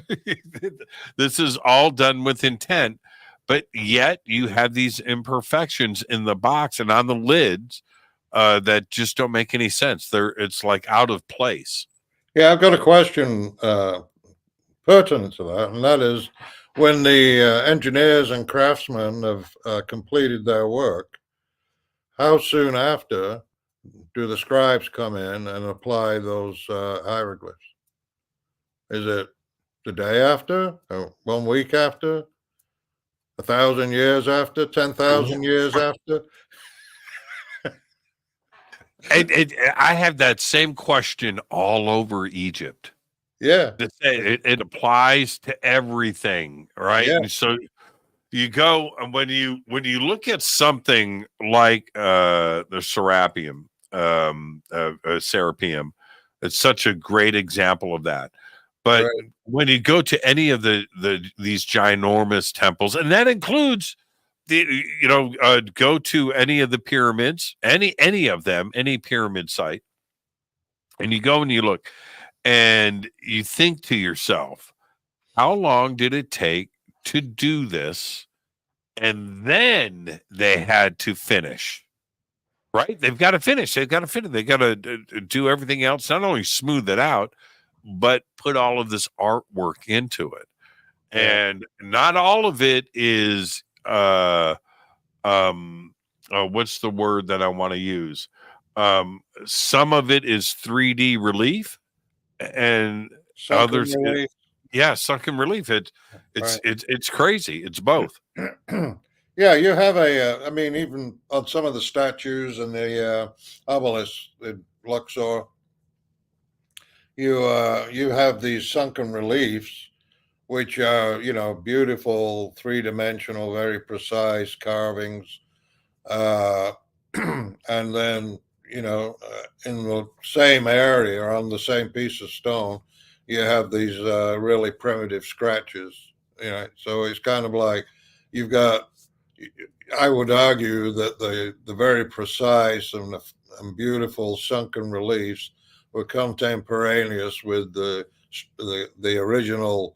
This is all done with intent. but yet you have these imperfections in the box and on the lids that just don't make any sense. It's like out of place. Yeah, I've got a question pertinent to that, and that is, when the engineers and craftsmen have completed their work, how soon after do the scribes come in and apply those hieroglyphs? Is it the day after, or 1 week after, 1,000 years after, 10,000 years after? I have that same question all over Egypt. Yeah. It applies to everything, right? Yeah. And so you go, and when you look at something like the Serapeum, Serapeum, it's such a great example of that. But Right. when you go to any of these ginormous temples, and that includes go to any of the pyramids, any of them, any pyramid site, and you go and you look, and you think to yourself, how long did it take to do this? And then they had to finish, right? They've got to finish. They've got to do everything else, not only smooth it out, but put all of this artwork into it. Yeah. And not all of it is what's the word that I want to use? Some of it is 3D relief, and Sunken others, relief. sunken relief. It's Right. crazy. It's both. Yeah, you have I mean, even on some of the statues and the obelisks in Luxor, you have these sunken reliefs, which are, beautiful, three-dimensional, very precise carvings. And then, in the same area, on the same piece of stone, you have these really primitive scratches. So it's kind of like you've got, I would argue that the very precise and beautiful sunken reliefs were contemporaneous with the original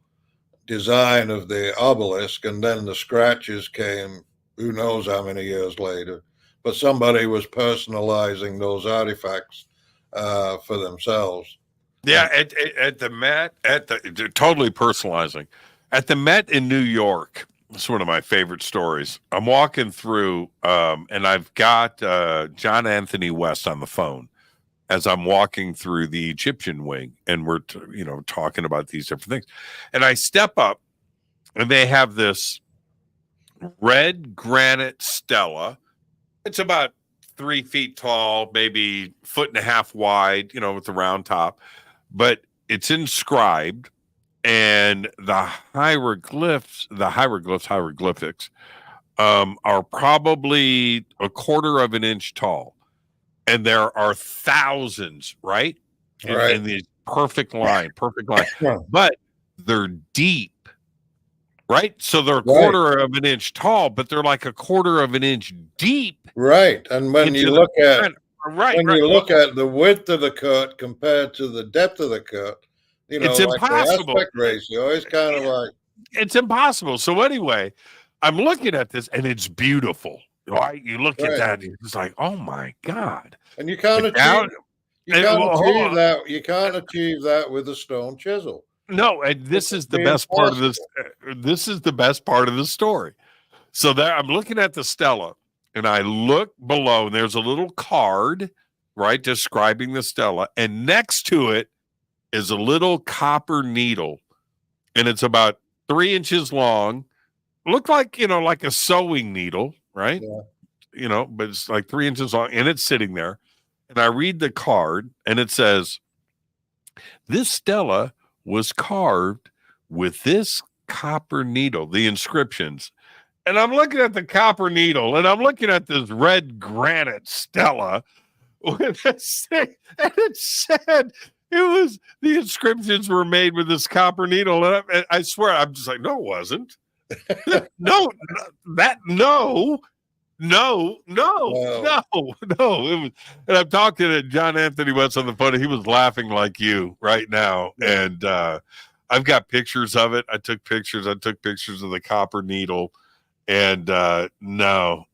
design of the obelisk, and then the scratches came who knows how many years later. But somebody was personalizing those artifacts for themselves. Yeah, at the Met, totally personalizing. At the Met in New York, it's one of my favorite stories. I'm walking through, and I've got John Anthony West on the phone as I'm walking through the Egyptian wing, and we're talking about these different things. And I step up, and they have this red granite stela. It's about 3 feet tall, maybe 1.5 feet wide, with the round top, but it's inscribed, and the hieroglyphs, hieroglyphics, are probably 1/4 of an inch tall, and there are thousands, right? In these perfect line, Yeah. but they're deep. Right, so they're 1/4 of an inch tall, but they're like 1/4 of an inch deep. Right, and when you look at the width of the cut compared to the depth of the cut, it's like impossible. The aspect ratio is kind of like, it's impossible. So anyway, I'm looking at this, and it's beautiful. Right? You look at that, and it's like, oh my God! And you can't achieve that. You can't achieve that with a stone chisel. No, and this is the best part of this. This is the best part of the story. So there, I'm looking at the stela, and I look below, and there's a little card, right, describing the stela, and next to it is a little copper needle, and it's about 3 inches long. Looked like like a sewing needle, right? Yeah. But it's like 3 inches long, and it's sitting there. And I read the card, and it says, "This stela was carved with this copper needle," the inscriptions. And I'm looking at the copper needle, and I'm looking at this red granite stela with this thing, and it said the inscriptions were made with this copper needle. And I swear, I'm just like, no, it wasn't. No. It was, and I'm talking to John Anthony West on the phone. He was laughing like you right now, and I've got pictures of it. I took pictures of the copper needle, And no,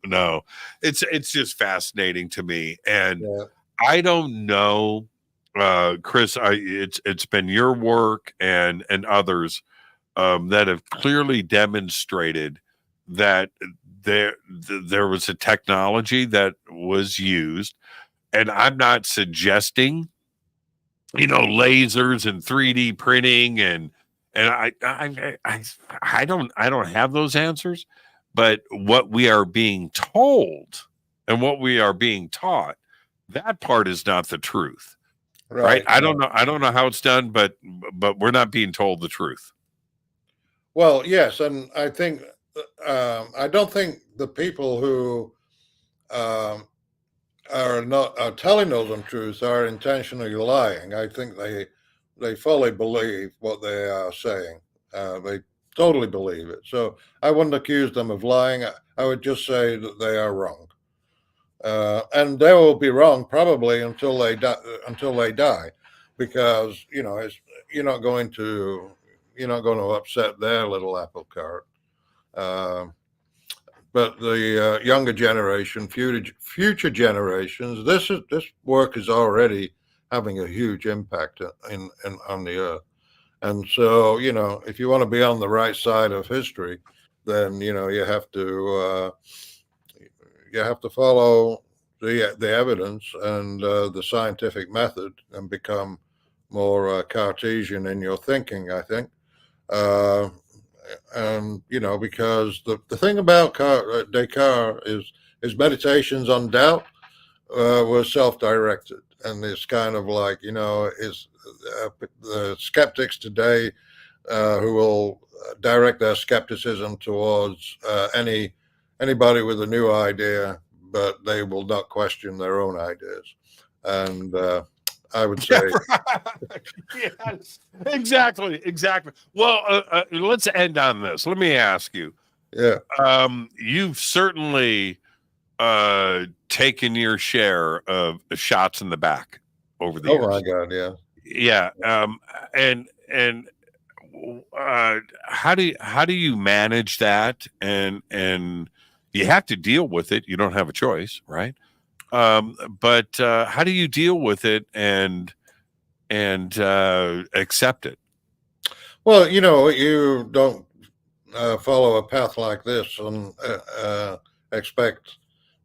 it's just fascinating to me. And Yeah. I don't know, Chris. It's been your work and others that have clearly demonstrated that there was a technology that was used, and I'm not suggesting, lasers and 3D printing and I don't have those answers, but what we are being told and what we are being taught, that part is not the truth. Right? I don't know how it's done, but we're not being told the truth. Well, yes, and I think I don't think the people who um, are telling those untruths are intentionally lying. I think they fully believe what they are saying. They totally believe it. So I wouldn't accuse them of lying. I would just say that they are wrong, and they will be wrong probably until they die, because you're not going to upset their little apple cart. Uh, but the younger generation, future generations, this work is already having a huge impact in on the earth. And so, if you want to be on the right side of history, then you have to follow the evidence and the scientific method and become more Cartesian in your thinking, I think. Uh, and because the thing about Descartes is his meditations on doubt were self-directed, and it's kind of like is the skeptics today who will direct their skepticism towards anybody with a new idea, but they will not question their own ideas. And I would say, yes, exactly. Well, let's end on this. Let me ask you. yeah, You've certainly taken your share of shots in the back over the years. oh my God, yeah. Yeah. And how do you manage that? And you have to deal with it. You don't have a choice, right? But how do you deal with it and accept it? Well, you don't follow a path like this and expect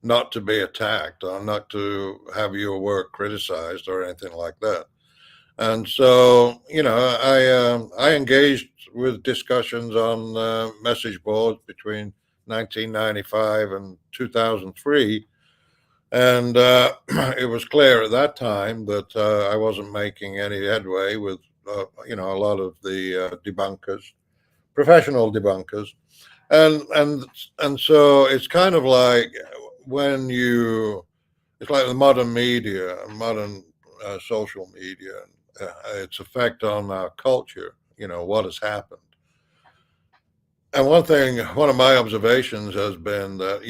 not to be attacked or not to have your work criticized or anything like that. And so, I engaged with discussions on message boards between 1995 and 2003. And it was clear at that time that I wasn't making any headway with, a lot of the debunkers, professional debunkers. And so it's kind of like it's like the modern media, modern social media, its effect on our culture, what has happened. And one of my observations has been that,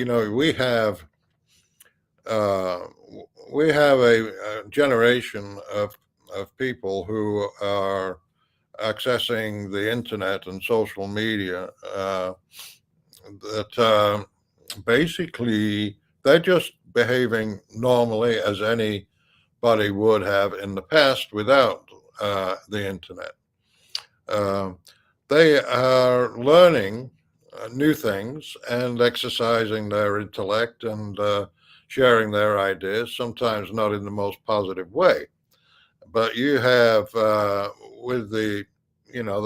we have a generation of people who are accessing the internet and social media that basically they're just behaving normally as anybody would have in the past without the internet. They are learning new things and exercising their intellect and sharing their ideas, sometimes not in the most positive way. But you have with the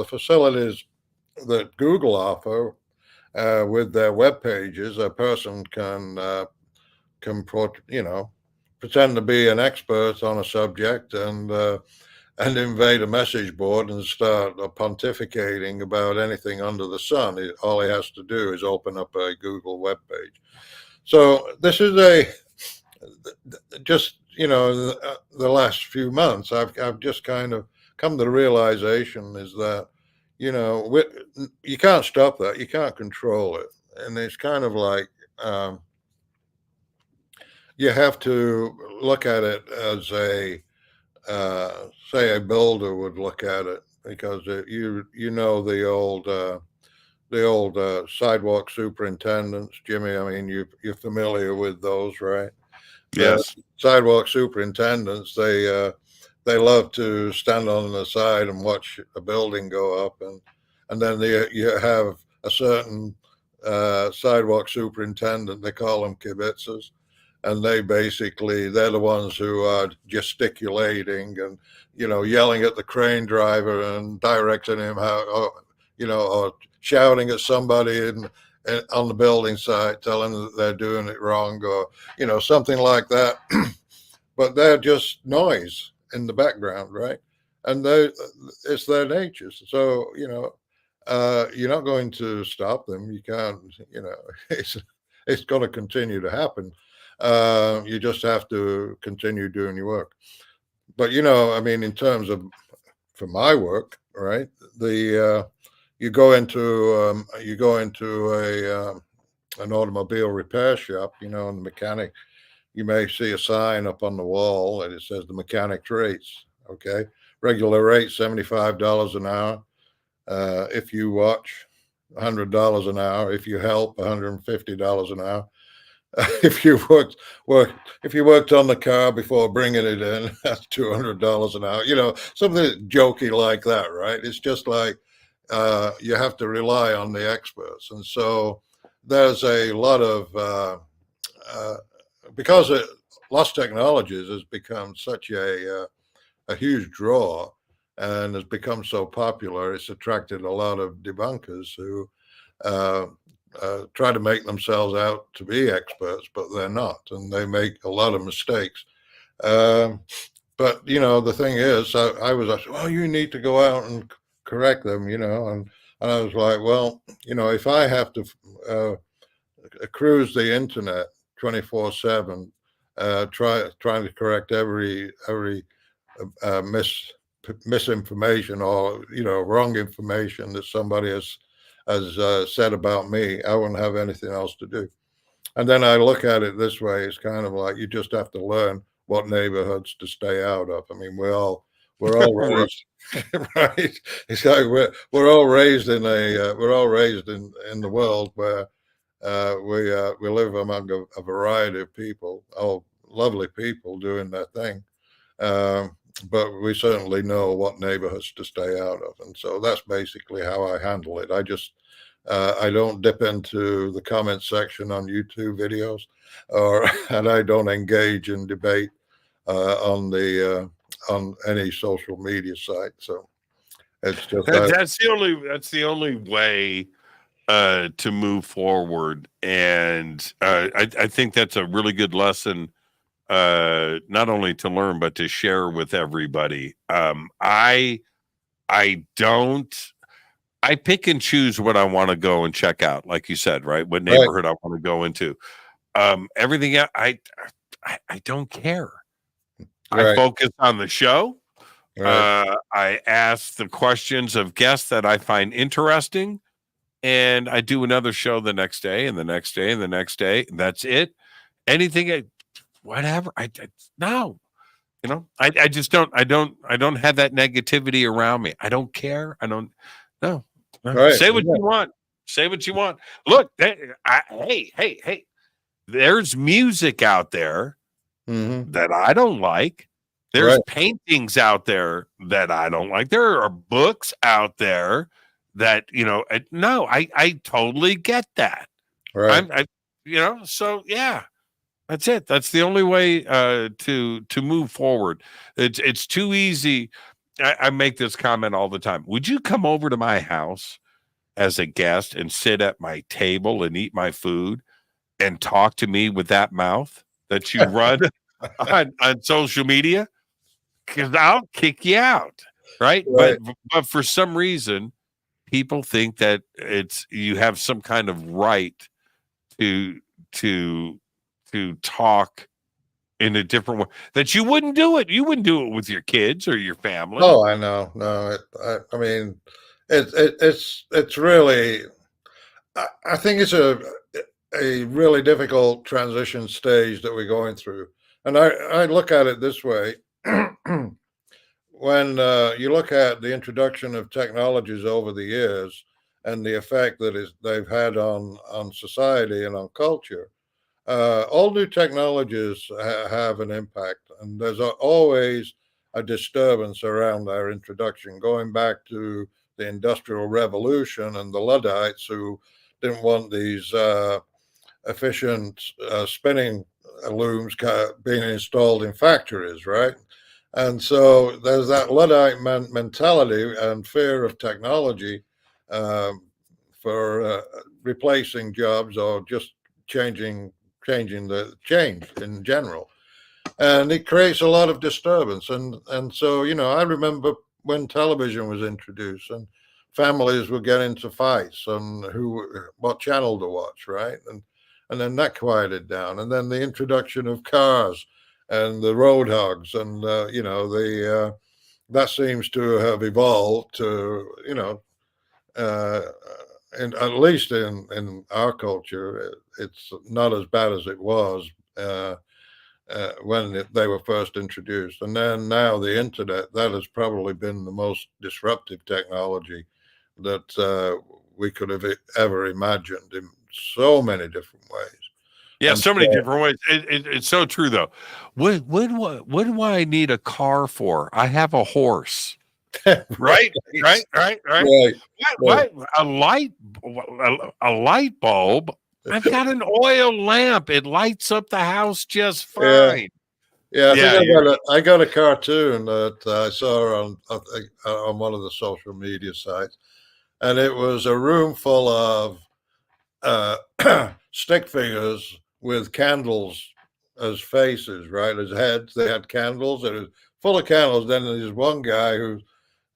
facilities that Google offer with their web pages, a person can pretend to be an expert on a subject and invade a message board and start pontificating about anything under the sun. All he has to do is open up a Google web page. So this is just the last few months I've just kind of come to the realization is that you can't stop that, you can't control it, and it's kind of like you have to look at it as say a builder would look at it, because the the old sidewalk superintendents, Jimmy. I mean, you're familiar with those, right? Yes. Sidewalk superintendents, they love to stand on the side and watch a building go up, and then you have a certain sidewalk superintendent. They call them kibitzers, and they're the ones who are gesticulating and yelling at the crane driver and directing him or shouting at somebody on the building site, telling them that they're doing it wrong, or something like that. But they're just noise in the background, right? And it's their nature. So you're not going to stop them. You can't. It's going to continue to happen. You just have to continue doing your work. But I mean, in terms of for my work, right? You go into an automobile repair shop, and the mechanic. You may see a sign up on the wall and it says the mechanic's rates. Okay, regular rate $75 an hour. If you watch, $100 an hour. If you help, $150 an hour. If you worked on the car before bringing it in, that's $200 an hour. Something jokey like that, right? It's just like you have to rely on the experts, and so there's a lot of because Lost Technologies has become such a huge draw and has become so popular. It's attracted a lot of debunkers who try to make themselves out to be experts, but they're not, and they make a lot of mistakes. But the thing is, I was like, well, you need to go out and correct them, and I was like, well, if I have to cruise the internet 24/7, trying to correct every misinformation or wrong information that somebody has said about me, I wouldn't have anything else to do. And then I look at it this way: it's kind of like you just have to learn what neighborhoods to stay out of. I mean, we're all raised, right? It's like we're all raised in the world where we live among a variety of people, all lovely people doing their thing. But we certainly know what neighborhoods to stay out of. And so that's basically how I handle it. I don't dip into the comment section on YouTube videos, and I don't engage in debate on any social media site. So it's just that's the only way to move forward, and I think that's a really good lesson, not only to learn but to share with everybody. I pick and choose what I want to go and check out, like you said, right? What neighborhood I want to go into. Everything else, I don't care. Right. I focus on the show. Right. I ask the questions of guests that I find interesting. And I do another show the next day and the next day and the next day. That's it. Anything, whatever. No, I just don't have that negativity around me. I don't care. I don't. No. Right. Say what you want. Say what you want. Look, hey. There's music out there that I don't like. There's paintings out there that I don't like. There are books out there that no, I totally get that, right? So yeah, that's it. That's the only way to move forward. It's too easy. I make this comment all the time. Would you come over to my house as a guest and sit at my table and eat my food and talk to me with that mouth that you run on social media? Because I'll kick you out, right? But for some reason, people think that you have some kind of right to talk in a different way, that you wouldn't do it. You wouldn't do it with your kids or your family. Oh, I know. No, I mean, it's really. I think it's a really difficult transition stage that we're going through, and I look at it this way. When you look at the introduction of technologies over the years, and the effect that they've had on society and on culture. All new technologies have an impact, and there's always a disturbance around their introduction, going back to the Industrial Revolution and the Luddites, who didn't want these efficient spinning looms being installed in factories, right? And so there's that Luddite mentality and fear of technology for replacing jobs or just changing in general. And it creates a lot of disturbance. And so, I remember when television was introduced and families would get into fights on what channel to watch, right? And then that quieted down. And then the introduction of cars and the road hogs, and that seems to have evolved to, and at least in our culture, it's not as bad as it was when they were first introduced. And then now the internet, that has probably been the most disruptive technology that we could have ever imagined in so many different ways. Yeah, so many different ways. It's so true, though. What do I need a car for? I have a horse. Right. What? A light bulb? I've got an oil lamp. It lights up the house just fine. I got a cartoon that I saw on one of the social media sites, and it was a room full of stick figures with candles as faces, right, as heads. They had candles. It was full of candles. Then there's one guy who's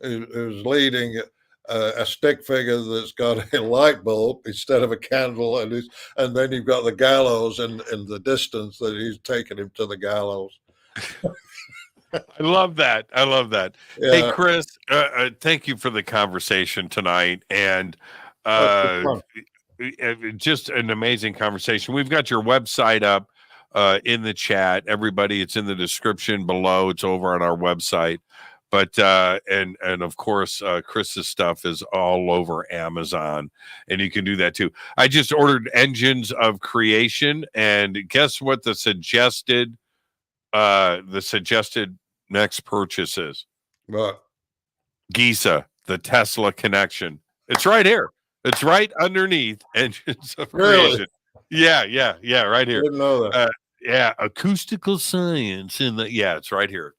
leading a stick figure that's got a light bulb instead of a candle, and then you've got the gallows in the distance that he's taking him to the gallows. I love that. Yeah. Hey, Chris, thank you for the conversation tonight, and just an amazing conversation. We've got your website up in the chat. Everybody, it's in the description below. It's over on our website. But and of course, Chris's stuff is all over Amazon, and you can do that too. I just ordered Engines of Creation, and guess what the suggested next purchase is? What? Giza, the Tesla connection. It's right here. It's right underneath Engines of Creation. Really? Yeah, right here. I didn't know that. Acoustical science it's right here.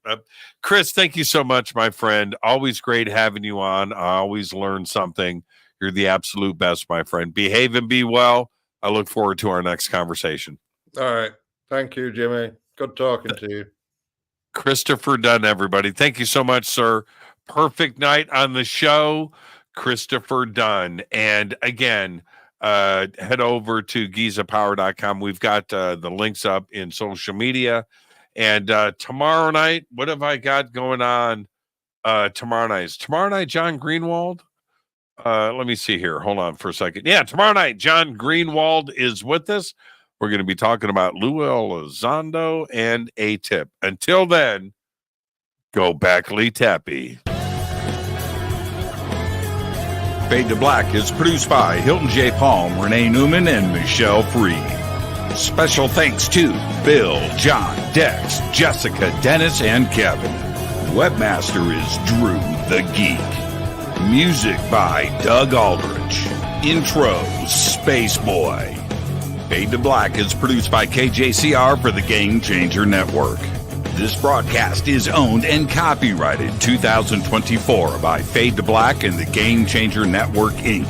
Chris, thank you so much, my friend. Always great having you on. I always learn something. You're the absolute best, my friend. Behave and be well. I look forward to our next conversation. All right. Thank you, Jimmy. Good talking to you. Christopher Dunn, everybody. Thank you so much, sir. Perfect night on the show. Christopher Dunn. And again, head over to gizapower.com. We've got the links up in social media. And tomorrow night, what have I got going on tomorrow night? Is tomorrow night John Greenwald? Let me see here. Hold on for a second. Yeah, tomorrow night, John Greenwald is with us. We're going to be talking about Lou Elizondo and A-Tip. Until then, go back, Lee Tappy. Fade to Black is produced by Hilton J. Palm, Renee Newman, and Michelle Freed. Special thanks to Bill, John, Dex, Jessica, Dennis, and Kevin. Webmaster is Drew the Geek. Music by Doug Aldrich. Intro, Space Boy. Fade to Black is produced by KJCR for the Game Changer Network. This broadcast is owned and copyrighted 2024 by Fade to Black and the Game Changer Network, Inc.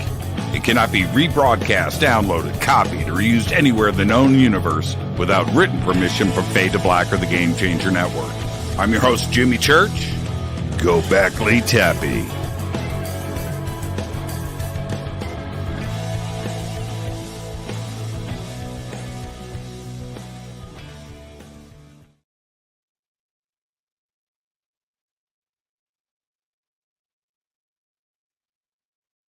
It cannot be rebroadcast, downloaded, copied, or used anywhere in the known universe without written permission from Fade to Black or the Game Changer Network. I'm your host, Jimmy Church. Go back, Lee Tappy.